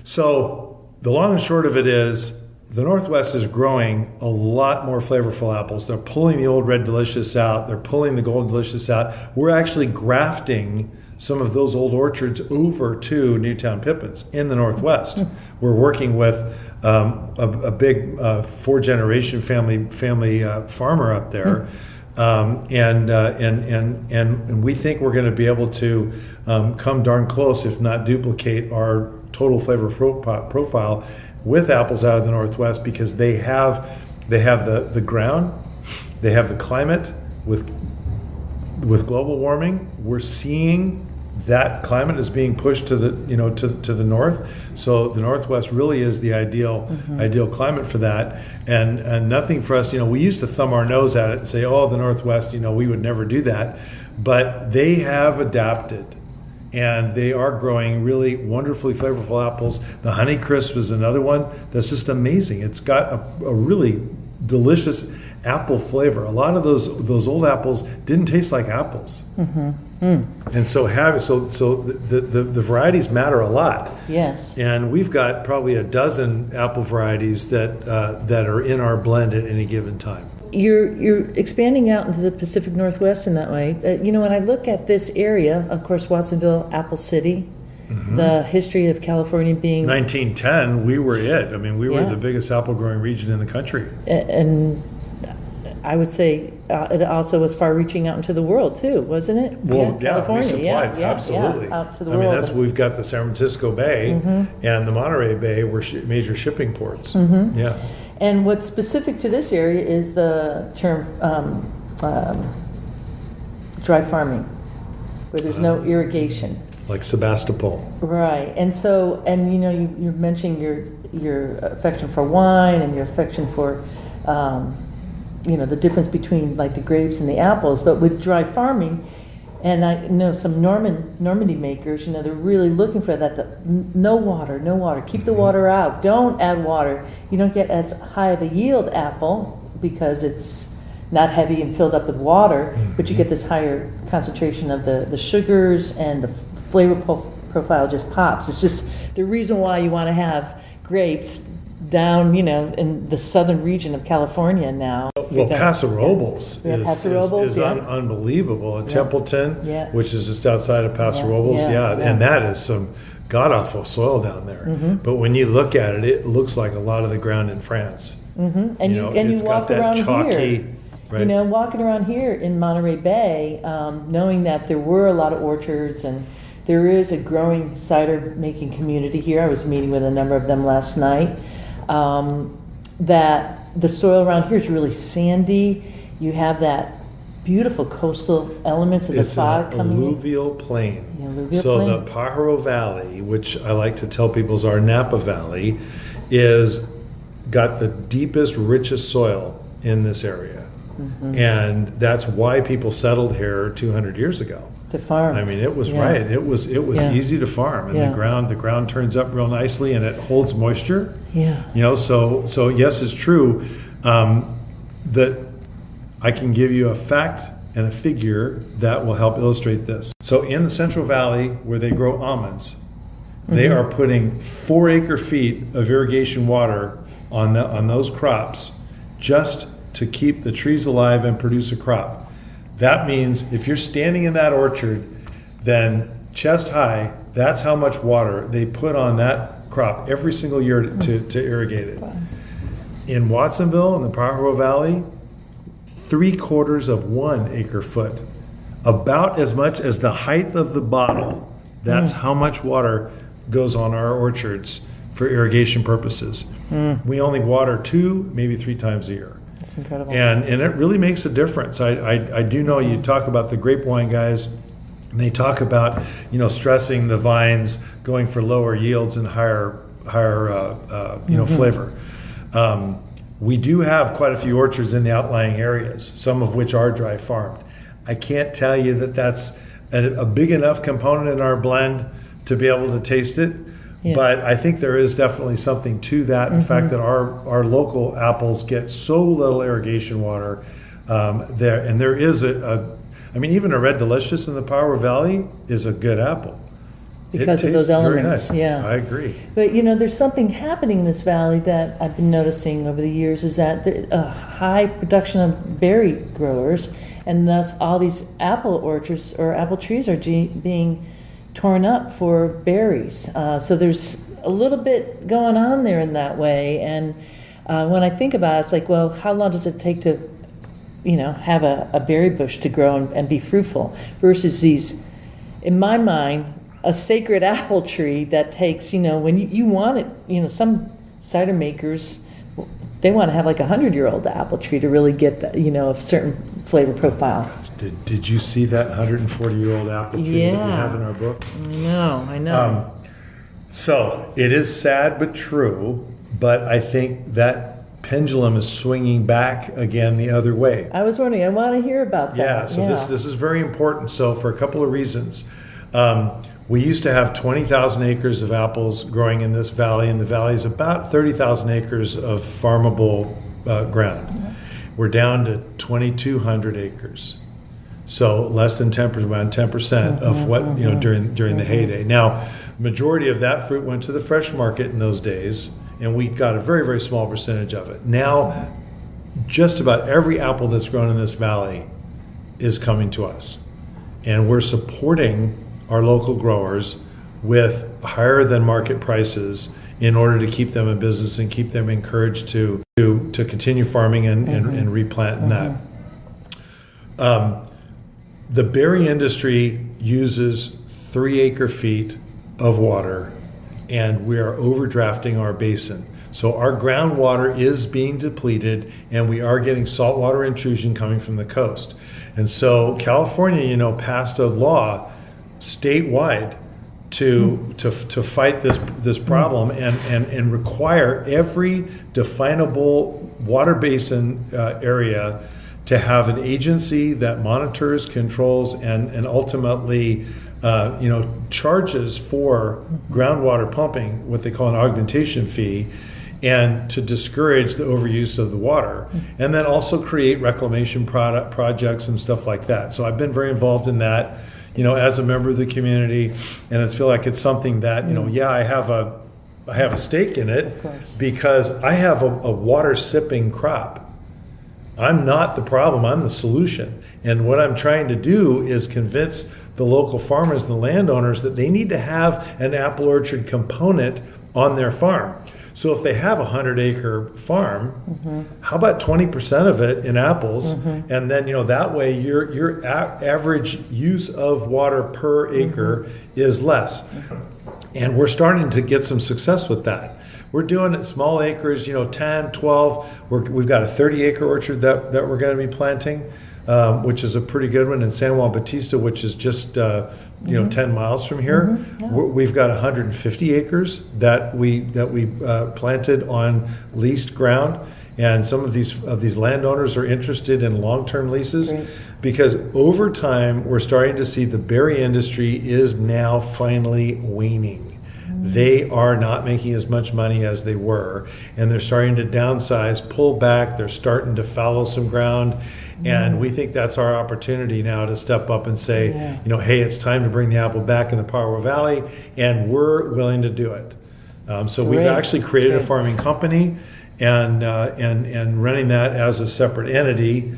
So the long and short of it is the Northwest is growing a lot more flavorful apples. They're pulling the old Red Delicious out. They're pulling the Gold Delicious out. We're actually grafting some of those old orchards over to Newtown Pippins in the Northwest. We're working with a big 4-generation family farmer up there, and we think we're going to be able to come darn close, if not duplicate, our total flavor profile with apples out of the Northwest because they have the ground, they have the climate with global warming. We're seeing that climate is being pushed to the to the north, so the Northwest really is the ideal climate for that, and nothing for us. We used to thumb our nose at it and say, "Oh, the Northwest, we would never do that," but they have adapted, and they are growing really wonderfully flavorful apples. The Honeycrisp is another one that's just amazing. It's got a really delicious apple flavor. A lot of those old apples didn't taste like apples. Mm-hmm. And so the varieties matter a lot. Yes. And we've got probably a dozen apple varieties that are in our blend at any given time. You're expanding out into the Pacific Northwest in that way. When I look at this area, of course, Watsonville, Apple City, the history of California being 1910, we were it. I mean, we were the biggest apple growing region in the country. And I would say it also was far-reaching out into the world too, wasn't it? Well, California. We supplied, absolutely. Out to the world. We've got the San Francisco Bay and the Monterey Bay were major shipping ports. Mm-hmm. Yeah. And what's specific to this area is the term dry farming, where there's no irrigation. Like Sebastopol. Right. And so, you're mentioning your affection for wine and your affection for the difference between like the grapes and the apples, but with dry farming, and I know some Normandy makers, they're really looking for that. No water, keep the water out. Don't add water. You don't get as high of a yield apple because it's not heavy and filled up with water, but you get this higher concentration of the sugars, and the flavor profile just pops. It's just the reason why you want to have grapes down, in the southern region of California now. Well, Paso Robles is yeah. unbelievable. Yeah. Templeton, Yeah. which is just outside of Paso Robles, and that is some god-awful soil down there. But when you look at it, it looks like a lot of the ground in France. And you walk around chalky, here, right? Walking around here in Monterey Bay, knowing that there were a lot of orchards and there is a growing cider making community here. I was meeting with a number of them last night. That the soil around here is really sandy. You have that beautiful coastal elements of the fog coming in. It's an alluvial plain. Alluvial so plain. The Pajaro Valley, which I like to tell people is our Napa Valley, is got the deepest, richest soil in this area. And that's why people settled here 200 years ago. To farm. I mean, it was right. It was easy to farm, and the ground turns up real nicely, and it holds moisture. Yeah. So yes, it's true that I can give you a fact and a figure that will help illustrate this. So in the Central Valley, where they grow almonds, they are putting 4 acre-feet of irrigation water on those crops just to keep the trees alive and produce a crop. That means if you're standing in that orchard, then chest high, that's how much water they put on that crop every single year to irrigate it. In Watsonville, in the Pajaro Valley, 3/4 of 1 acre-foot, about as much as the height of the bottle. That's how much water goes on our orchards for irrigation purposes. We only water 2, maybe 3 times a year. That's incredible. And it really makes a difference. I do know you talk about the grape wine guys, and they talk about stressing the vines, going for lower yields and higher flavor. We do have quite a few orchards in the outlying areas, some of which are dry farmed. I can't tell you that that's a big enough component in our blend to be able to taste it. But I think there is definitely something to that. The fact that our local apples get so little irrigation water there, and there is even a Red Delicious in the Pajaro Valley is a good apple. Because of those elements, nice. yeah. I agree. But there's something happening in this valley that I've been noticing over the years is that a high production of berry growers, and thus all these apple orchards or apple trees are being torn up for berries. So there's a little bit going on there in that way. And when I think about it, it's like, well, how long does it take to, have a berry bush to grow and be fruitful versus these, in my mind, a sacred apple tree that takes, when you want it, some cider makers, they want to have like 100-year-old apple tree to really get the, a certain flavor profile. Did you see that 140-year-old apple tree that we have in our book? I know. So it is sad but true, but I think that pendulum is swinging back again the other way. I was wondering, I want to hear about that. Yeah, so this is very important. So for a couple of reasons. We used to have 20,000 acres of apples growing in this valley, and the valley is about 30,000 acres of farmable ground. We're down to 2,200 acres. So less than 10%, around 10% of what during the heyday. Now, majority of that fruit went to the fresh market in those days, and we got a very, very small percentage of it. Now, just about every apple that's grown in this valley is coming to us, and we're supporting our local growers with higher than market prices in order to keep them in business and keep them encouraged to continue farming and replanting that. The berry industry uses 3 acre-feet of water, and we are overdrafting our basin. So our groundwater is being depleted, and we are getting saltwater intrusion coming from the coast. And so California, passed a law statewide to fight this problem and require every definable water basin area to have an agency that monitors, controls, and ultimately charges for groundwater pumping, what they call an augmentation fee, and to discourage the overuse of the water, and then also create reclamation projects and stuff like that. So I've been very involved in that, as a member of the community, and I feel like it's something that, I have a stake in it because I have a water sipping crop. I'm not the problem, I'm the solution. And what I'm trying to do is convince the local farmers and the landowners that they need to have an apple orchard component on their farm. So if they have a 100-acre farm, how about 20% of it in apples? And then, that way your average use of water per acre is less. And we're starting to get some success with that. We're doing it small acres, 10, 12. We've got a 30-acre orchard that we're going to be planting, which is a pretty good one in San Juan Bautista, which is just 10 miles from here. We've got 150 acres that we planted on leased ground, and some of these landowners are interested in long-term leases. Great. Because over time we're starting to see the berry industry is now finally waning. They are not making as much money as they were, and they're starting to downsize, pull back. They're starting to fallow some ground. And we think that's our opportunity now to step up and say, hey, it's time to bring the apple back in the Power Valley, and we're willing to do it. So we've actually created a farming company and running that as a separate entity,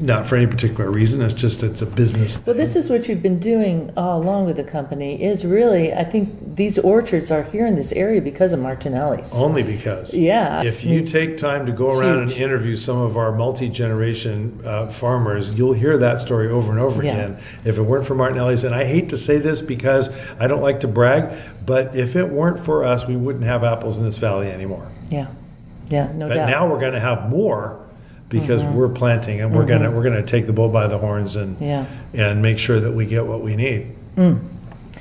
not for any particular reason. It's a business thing. Well, this is what you've been doing all along with the company, is really, I think these orchards are here in this area because of Martinelli's. Only because. Yeah. If you take time to go around and interview some of our multi-generation farmers, you'll hear that story over and over again. If it weren't for Martinelli's, and I hate to say this because I don't like to brag, but if it weren't for us, we wouldn't have apples in this valley anymore. No doubt. But now we're going to have more, because we're planting, and we're gonna take the bull by the horns and make sure that we get what we need.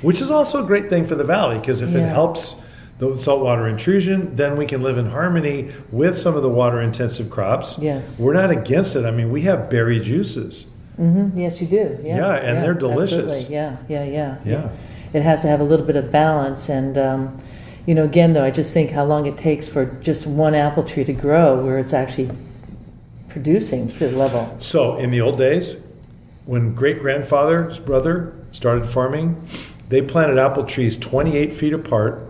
Which is also a great thing for the valley, because if it helps the saltwater intrusion, then we can live in harmony with some of the water intensive crops. Yes. We're not against it. I mean, we have berry juices. Yes, you do. And they're delicious. Absolutely. Yeah. It has to have a little bit of balance, and again, though, I just think how long it takes for just one apple tree to grow where it's actually producing to the level. So in the old days, when great-grandfather's brother started farming, they planted apple trees 28 feet apart,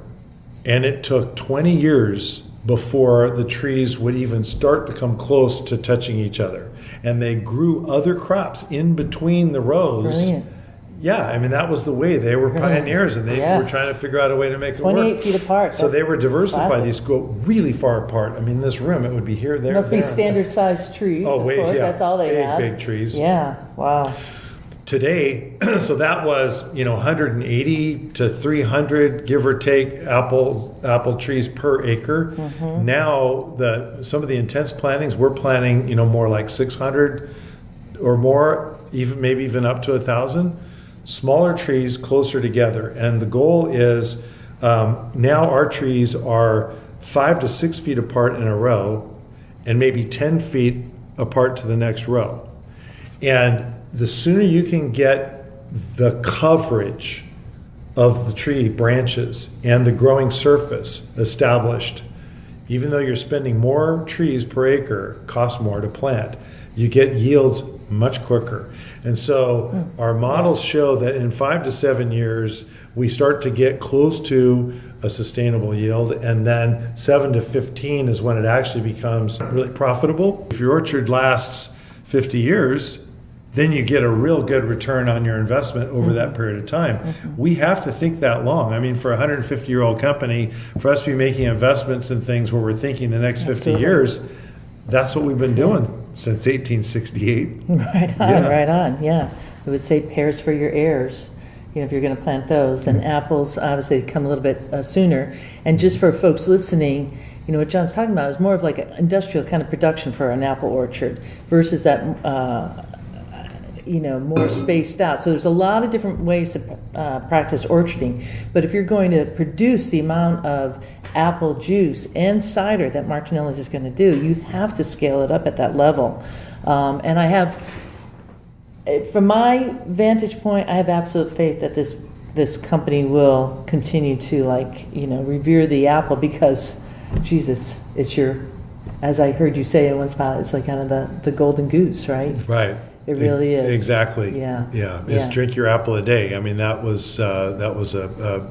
and it took 20 years before the trees would even start to come close to touching each other. And they grew other crops in between the rows. Brilliant. Yeah, I mean, that was the way. They were pioneers, and they were trying to figure out a way to make it work. 28 feet apart. So they were diversified. These go really far apart. I mean, in this room, it would be here, there, must be there. standard-sized trees, of course. That's all they had. Big trees. Yeah, wow. Today, so that was 180 to 300, give or take, apple trees per acre. Now, some of the intense plantings, we're planting more like 600 or more, maybe even up to 1,000. Smaller trees closer together, and the goal is now our trees are 5 to 6 feet apart in a row, and maybe 10 feet apart to the next row. And the sooner you can get the coverage of the tree branches and the growing surface established, even though you're spending more trees per acre, costs more to plant, you get yields much quicker. And so our models show that in 5 to 7 years, we start to get close to a sustainable yield, and then 7 to 15 is when it actually becomes really profitable. If your orchard lasts 50 years, then you get a real good return on your investment over that period of time. We have to think that long. I mean, for a 150-year-old company, for us to be making investments in things where we're thinking the next 50 years, that's what we've been doing since 1868. Right on. Yeah. I would say pears for your heirs, if you're going to plant those. And apples, obviously, come a little bit sooner. And just for folks listening, what John's talking about is more of like an industrial kind of production for an apple orchard versus that, more spaced out. So there's a lot of different ways to practice orcharding. But if you're going to produce the amount of apple juice and cider that Martinelli's is going to do, you have to scale it up at that level. And I have, from my vantage point, I have absolute faith that this this company will continue to revere the apple because, Jesus, it's as I heard you say in one spot, it's like kind of the golden goose, right? Right. It really is. Exactly. Yeah. Yeah. It's drink your apple a day. I mean, that was a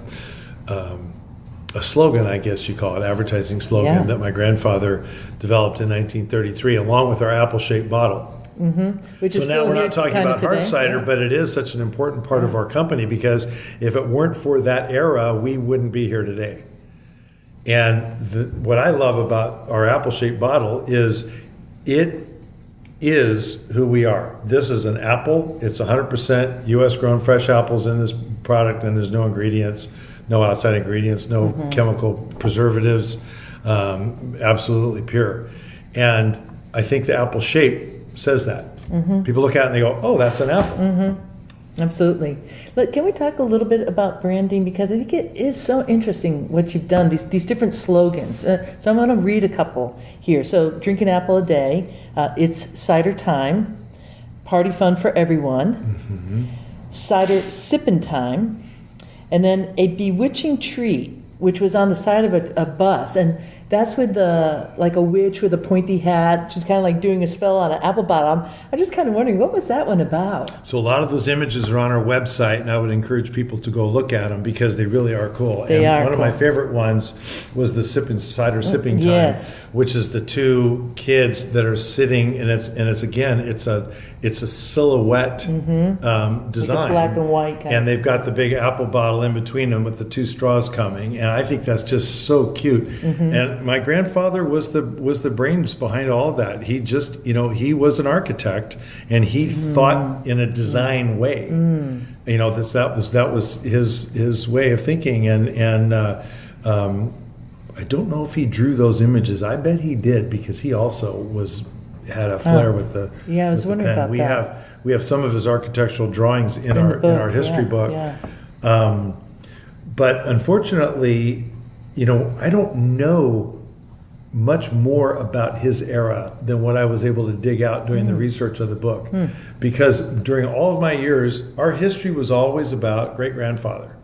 slogan, I guess you call it, advertising slogan that my grandfather developed in 1933, along with our apple-shaped bottle. Mm-hmm. Which so is now still we're not talking about hard cider, yeah. but it is such an important part of our company because if it weren't for that era, we wouldn't be here today. And what I love about our apple-shaped bottle is it is who we are. This is an apple. It's 100% U.S. grown fresh apples in this product, and there's no ingredients, no outside ingredients, no chemical preservatives, absolutely pure. And I think the apple shape says that. People look at it and they go, oh, that's an apple. Absolutely. Look, can we talk a little bit about branding? Because I think it is so interesting what you've done, these different slogans. So I'm going to read a couple here. So drink an apple a day. It's cider time. Party fun for everyone. Cider sippin' time. And then a bewitching treat, which was on the side of a bus. And that's with a witch with a pointy hat. She's kind of like doing a spell on an apple bottom. I'm just kind of wondering, what was that one about? So a lot of those images are on our website, and I would encourage people to go look at them because they really are cool. They are one cool. of my favorite ones was the cider sipping time, which is the two kids that are sitting, and it's a silhouette design, like a black and white kind. And they've got the big apple bottle in between them with the two straws coming, and I think that's just so cute. And my grandfather was the brains behind all of that. He just, he was an architect, and he thought in a design way. That was his way of thinking, and I don't know if he drew those images. I bet he did because he also had a flair with the I was wondering about that. We have some of his architectural drawings in our history book. But unfortunately, I don't know much more about his era than what I was able to dig out doing the research of the book. Because during all of my years, our history was always about great-grandfather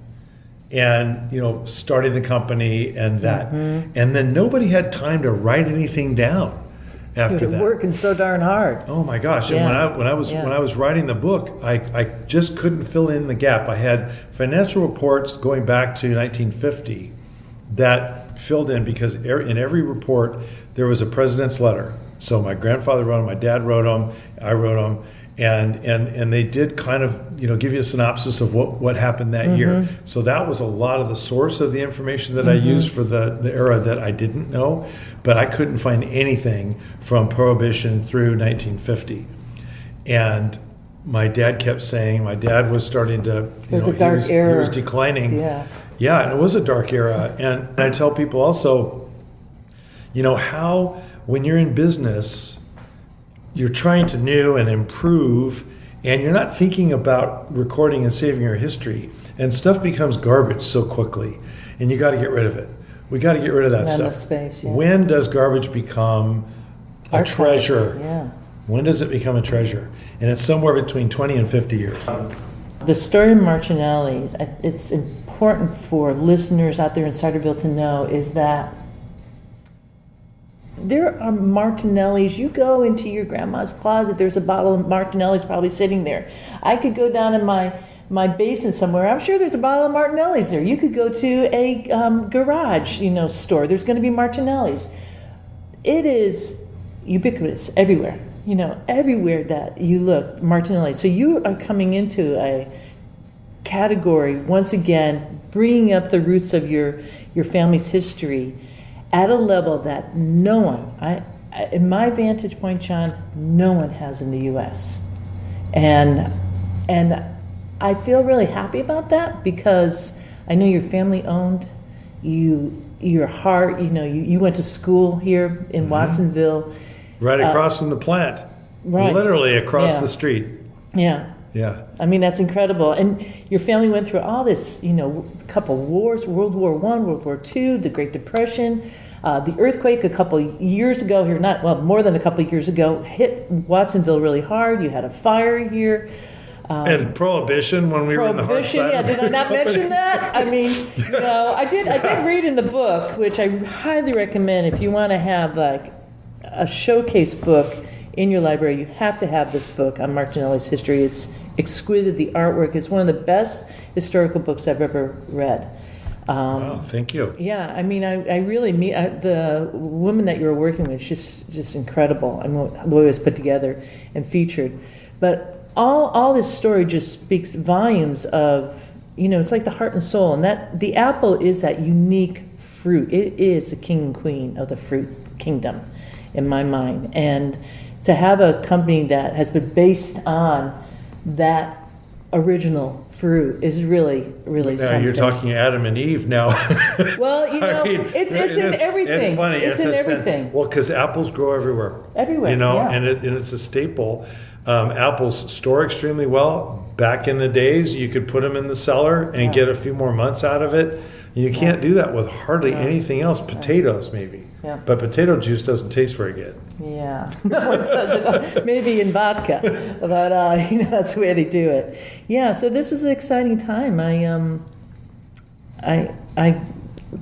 and, starting the company and that. And then nobody had time to write anything down after that. Working so darn hard. Oh my gosh! And when I was writing the book, I just couldn't fill in the gap. I had financial reports going back to 1950 that filled in because in every report there was a president's letter. So my grandfather wrote them, my dad wrote them, I wrote them, and they did kind of give you a synopsis of what happened that year. So that was a lot of the source of the information that I used for the era that I didn't know, but I couldn't find anything from Prohibition through 1950. And my dad kept saying, my dad was starting to, it was a dark era. He was declining. Yeah, and it was a dark era. And I tell people also, how when you're in business, you're trying to new and improve, and you're not thinking about recording and saving your history, and stuff becomes garbage so quickly, and you got to get rid of it. We got to get rid of that stuff. Space, When does garbage become a treasure? When does it become a treasure? And it's somewhere between 20 and 50 years. The story of Martinelli's, it's important for listeners out there in Ciderville to know, is that there are Martinellis. You go into your grandma's closet, there's a bottle of Martinelli's probably sitting there. I could go down in my basement somewhere. I'm sure there's a bottle of Martinelli's there. You could go to a garage, store. There's going to be Martinelli's. It is ubiquitous everywhere. Everywhere that you look, Martinelli. So you are coming into a category, once again, bringing up the roots of your family's history at a level that no one, in my vantage point, John, no one has in the U.S. And I feel really happy about that because I know your family owned, your heart, you went to school here in Watsonville. Right across from the plant. Right. Literally across the street. Yeah. I mean, that's incredible. And your family went through all this, a couple wars, World War I, World War II, the Great Depression, the earthquake a couple years ago here, more than a couple years ago, hit Watsonville really hard. You had a fire here. And Prohibition when we were in the hard cider. Yeah, did I not mention that? I mean, I did read in the book, which I highly recommend if you want to have like a showcase book in your library. You have to have this book on Martinelli's history. It's exquisite. The artwork is one of the best historical books I've ever read. Wow, thank you. Yeah, I mean, I really the woman that you were working with is just incredible. I mean, the way it was put together and featured, but all this story just speaks volumes of, it's like the heart and soul, and that the apple is that unique fruit. It is the king and queen of the fruit kingdom, in my mind, and to have a company that has been based on that original fruit is really, really something. You're talking Adam and Eve now. Well, it's in everything. It's funny. It's in everything. Well, because apples grow everywhere. Everywhere, and it's a staple. Apples store extremely well. Back in the days, you could put them in the cellar and get a few more months out of it. You can't do that with hardly anything else. Potatoes, maybe. Yeah. But potato juice doesn't taste very good. Yeah, no, it doesn't. Maybe in vodka, but that's the way they do it. Yeah, so this is an exciting time. I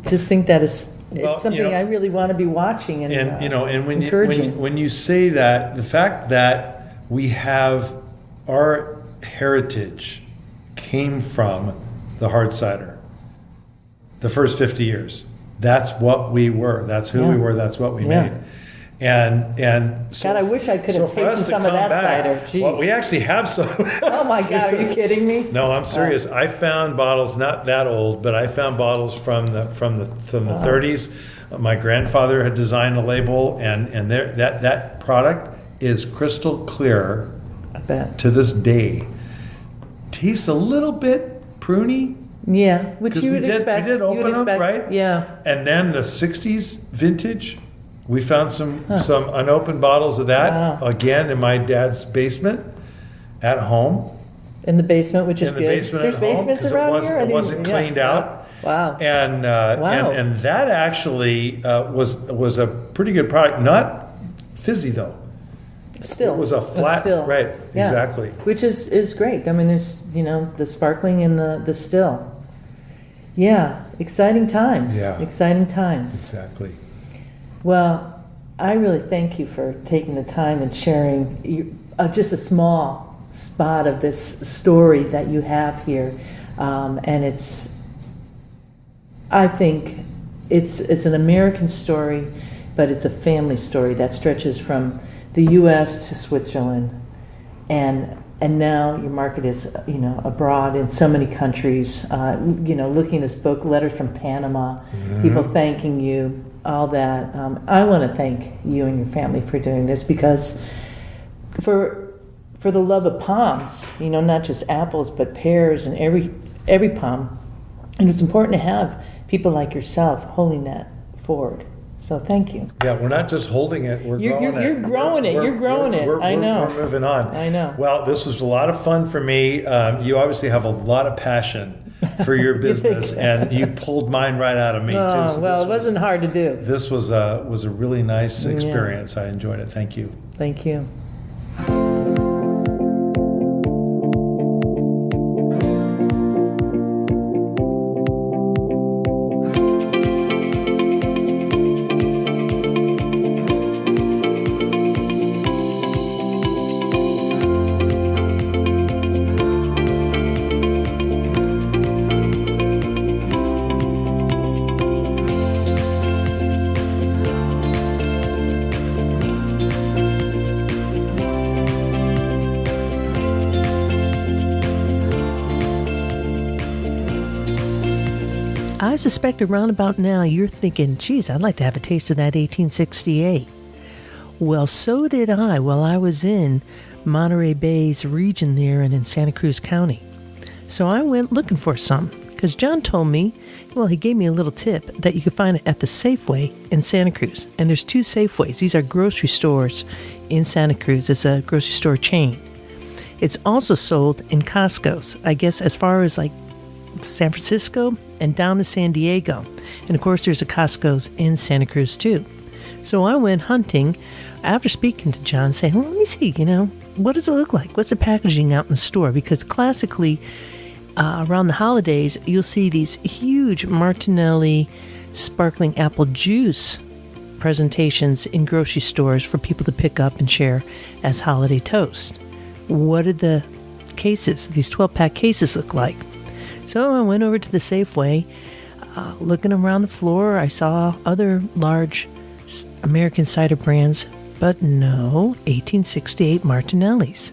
just think that it's something I really want to be watching and encouraging. When you say that, the fact that we have our heritage came from the hard cider. The first 50 years. That's what we were. That's who we were. That's what we made. And so, God, I wish I could have tasted some of that cider. Jeez. Well, we actually have some. Oh my God, are you kidding me? No, I'm serious. I found bottles not that old, but I found bottles from the 30s. My grandfather had designed a label, and that product is crystal clear. I bet. To this day. Tastes a little bit pruny. Yeah, which you would expect. We did open them, right? Yeah. And then the 60s vintage, we found some unopened bottles of that, again, in my dad's basement at home. In the basement, which is good. There's basements around here? It wasn't cleaned out. Wow. And that actually was a pretty good product. Not fizzy, though. Still. It was a flat, right, exactly. Which is great. I mean, there's, the sparkling and the still. Yeah, exciting times. Yeah. Exciting times. Exactly. Well, I really thank you for taking the time and sharing just a small spot of this story that you have here. And I think it's an American story, but it's a family story that stretches from the U.S. to Switzerland, and now your market is abroad in so many countries. Looking at this book, letters from Panama, people thanking you, all that. I want to thank you and your family for doing this, because for the love of palms, not just apples but pears and every palm, and it's important to have people like yourself holding that forward. So thank you. Yeah, we're not just holding it, we're growing it. You're growing it. You're growing it. I know. We're moving on. I know. Well, this was a lot of fun for me. You obviously have a lot of passion for your business, and you pulled mine right out of me, too. So it wasn't hard to do. This was a really nice experience. I enjoyed it. Thank you. Thank you. I suspect around about now you're thinking, geez, I'd like to have a taste of that 1868. Well, so did I while I was in Monterey Bay's region there and in Santa Cruz County. So I went looking for some, because John told me, he gave me a little tip that you could find it at the Safeway in Santa Cruz. And there's two Safeways. These are grocery stores in Santa Cruz. It's a grocery store chain. It's also sold in Costco's, I guess, as far as like San Francisco and down to San Diego. And of course there's a Costco's in Santa Cruz too. So I went hunting after speaking to John, saying, well, let me see, what does it look like? What's the packaging out in the store? Because classically, around the holidays, you'll see these huge Martinelli sparkling apple juice presentations in grocery stores for people to pick up and share as holiday toast. What did the cases, these 12-pack cases, look like? So I went over to the Safeway, looking around the floor. I saw other large American cider brands, but no 1868 Martinellis.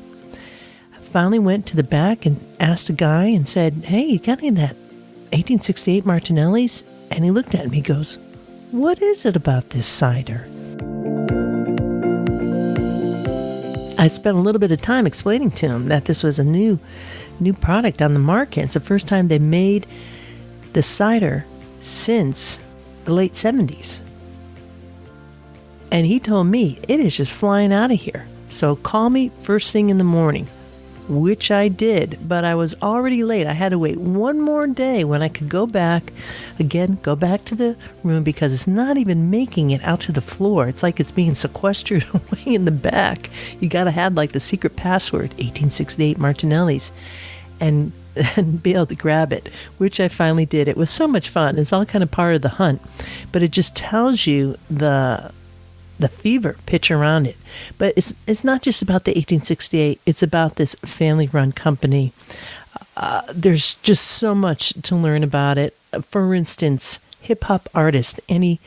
I finally went to the back and asked a guy and said, "Hey, you got any of that 1868 Martinellis?" And he looked at me and goes, "What is it about this cider?" I spent a little bit of time explaining to him that this was a new product on the market. It's the first time they made the cider since the late 70s. And he told me, it is just flying out of here. So call me first thing in the morning, which I did, but I was already late. I had to wait one more day when I could go back to the room, because it's not even making it out to the floor. It's like it's being sequestered away in the back. You got to have like the secret password, 1868 Martinellis, and be able to grab it, which I finally did. It was so much fun. It's all kind of part of the hunt, but it just tells you the fever pitch around it. But it's not just about the 1868. It's about this family-run company. There's just so much to learn about it. For instance, hip-hop artist Annie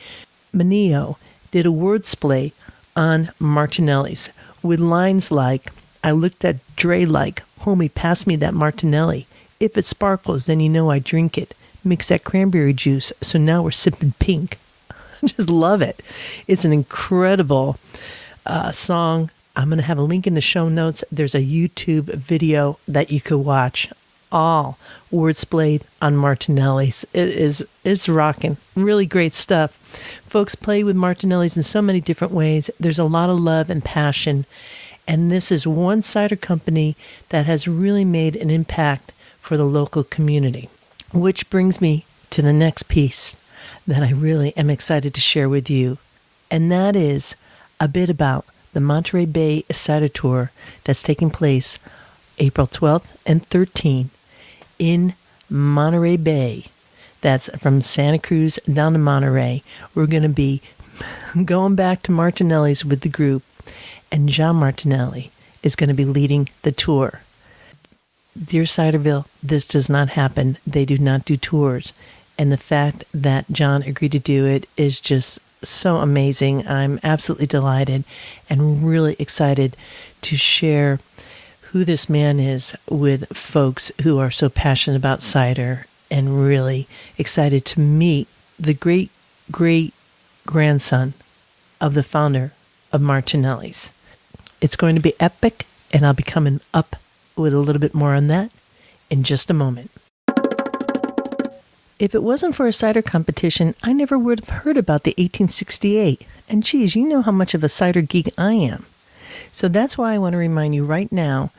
Manio did a wordplay on Martinellis with lines like, "I looked at Dre like, homie, pass me that Martinelli. If it sparkles, then you know I drink it. Mix that cranberry juice, so now we're sipping pink." Just love it. It's an incredible song. I'm going to have a link in the show notes. There's a YouTube video that you could watch, all words played on Martinellis. It's rocking. Really great stuff. Folks play with Martinellis in so many different ways. There's a lot of love and passion. And this is one cider company that has really made an impact for the local community. Which brings me to the next piece that I really am excited to share with you. And that is a bit about the Monterey Bay Cider Tour that's taking place April 12th and 13th in Monterey Bay. That's from Santa Cruz down to Monterey. We're going to be going back to Martinelli's with the group, and John Martinelli is going to be leading the tour. Dear Ciderville, this does not happen. They do not do tours. And the fact that John agreed to do it is just so amazing. I'm absolutely delighted and really excited to share who this man is with folks who are so passionate about cider, and really excited to meet the great-great-grandson of the founder of Martinelli's. It's going to be epic, and I'll be coming up with a little bit more on that in just a moment. If it wasn't for a cider competition, I never would have heard about the 1868. And geez, you know how much of a cider geek I am. So that's why I want to remind you right now,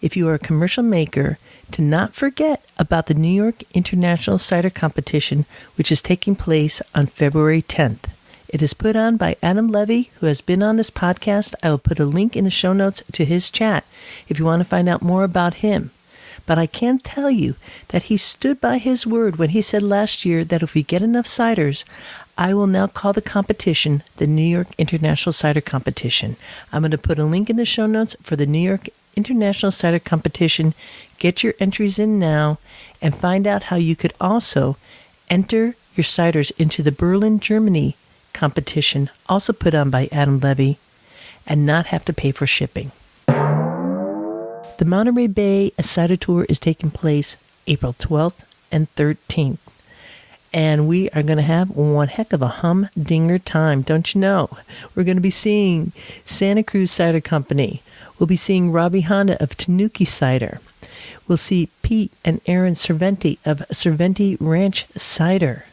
if you are a commercial maker, to not forget about the New York International Cider Competition, which is taking place on February 10th. It is put on by Adam Levy, who has been on this podcast. I will put a link in the show notes to his chat if you want to find out more about him. But I can tell you that he stood by his word when he said last year that if we get enough ciders, I will now call the competition the New York International Cider Competition. I'm going to put a link in the show notes for the New York International Cider Competition. Get your entries in now and find out how you could also enter your ciders into the Berlin, Germany competition, also put on by Adam Levy, and not have to pay for shipping. The Monterey Bay Cider Tour is taking place April 12th and 13th. And we are going to have one heck of a humdinger time, don't you know? We're going to be seeing Santa Cruz Cider Company. We'll be seeing Robbie Honda of Tanuki Cider. We'll see Pete and Aaron Cerventi of Cerventi Ranch Cider.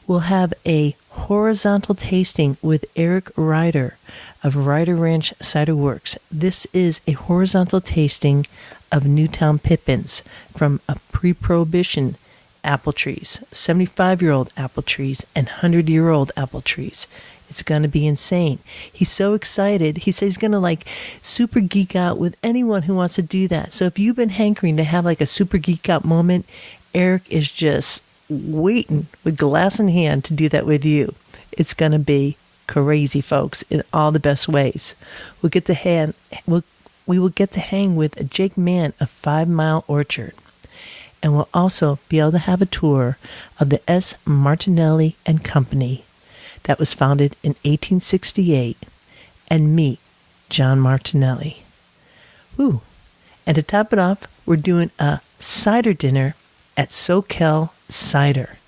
We'll have a horizontal tasting with Eric Ryder of Ryder Ranch Cider Works. This is a horizontal tasting of Newtown Pippins from a pre-prohibition apple trees, 75-year-old apple trees, and 100-year-old apple trees. It's going to be insane. He's so excited. He says he's going to like super geek out with anyone who wants to do that. So if you've been hankering to have like a super geek out moment, Eric is just waiting with glass in hand to do that with you. It's going to be crazy, folks, in all the best ways. We will get to hang with Jake Mann of 5 Mile Orchard. And we'll also be able to have a tour of the S. Martinelli and Company that was founded in 1868, and meet John Martinelli. Woo! And to top it off, we're doing a cider dinner at SoCal Cider.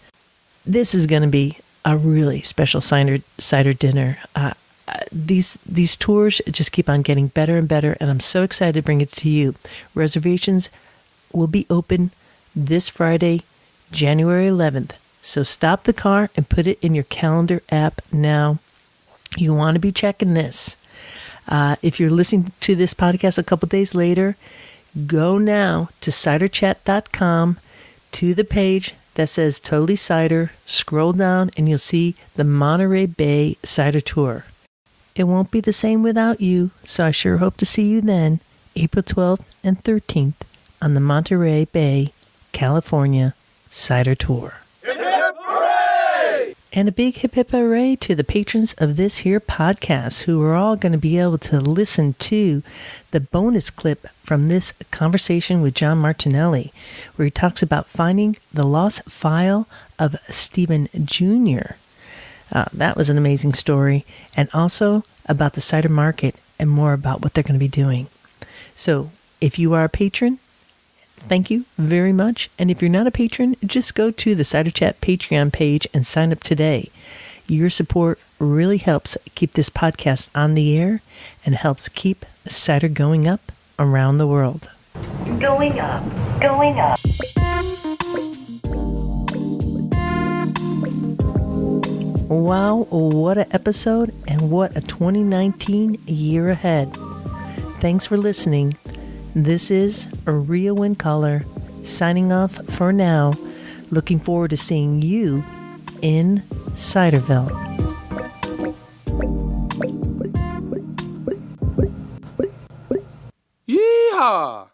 This is going to be a really special cider dinner. These tours just keep on getting better and better, and I'm so excited to bring it to you. Reservations will be open this Friday, January 11th. So stop the car and put it in your calendar app now. You want to be checking this. If you're listening to this podcast a couple days later, go now to ciderchat.com to the page that says Totally Cider. Scroll down and you'll see the Monterey Bay Cider Tour. It won't be the same without you, so I sure hope to see you then, April 12th and 13th on the Monterey Bay, California Cider Tour. Hip hip hooray! And a big hip hip hooray to the patrons of this here podcast, who are all going to be able to listen to the bonus clip from this conversation with John Martinelli, where he talks about finding the lost file of Stephen Jr. That was an amazing story, and also about the cider market and more about what they're going to be doing. So if you are a patron, thank you very much. And if you're not a patron, just go to the Cider Chat Patreon page and sign up today. Your support really helps keep this podcast on the air and helps keep cider going up around the world. Going up, going up. Wow, what an episode and what a 2019 year ahead. Thanks for listening. This is Rio Wind Color signing off for now. Looking forward to seeing you in Ciderville. Yeehaw!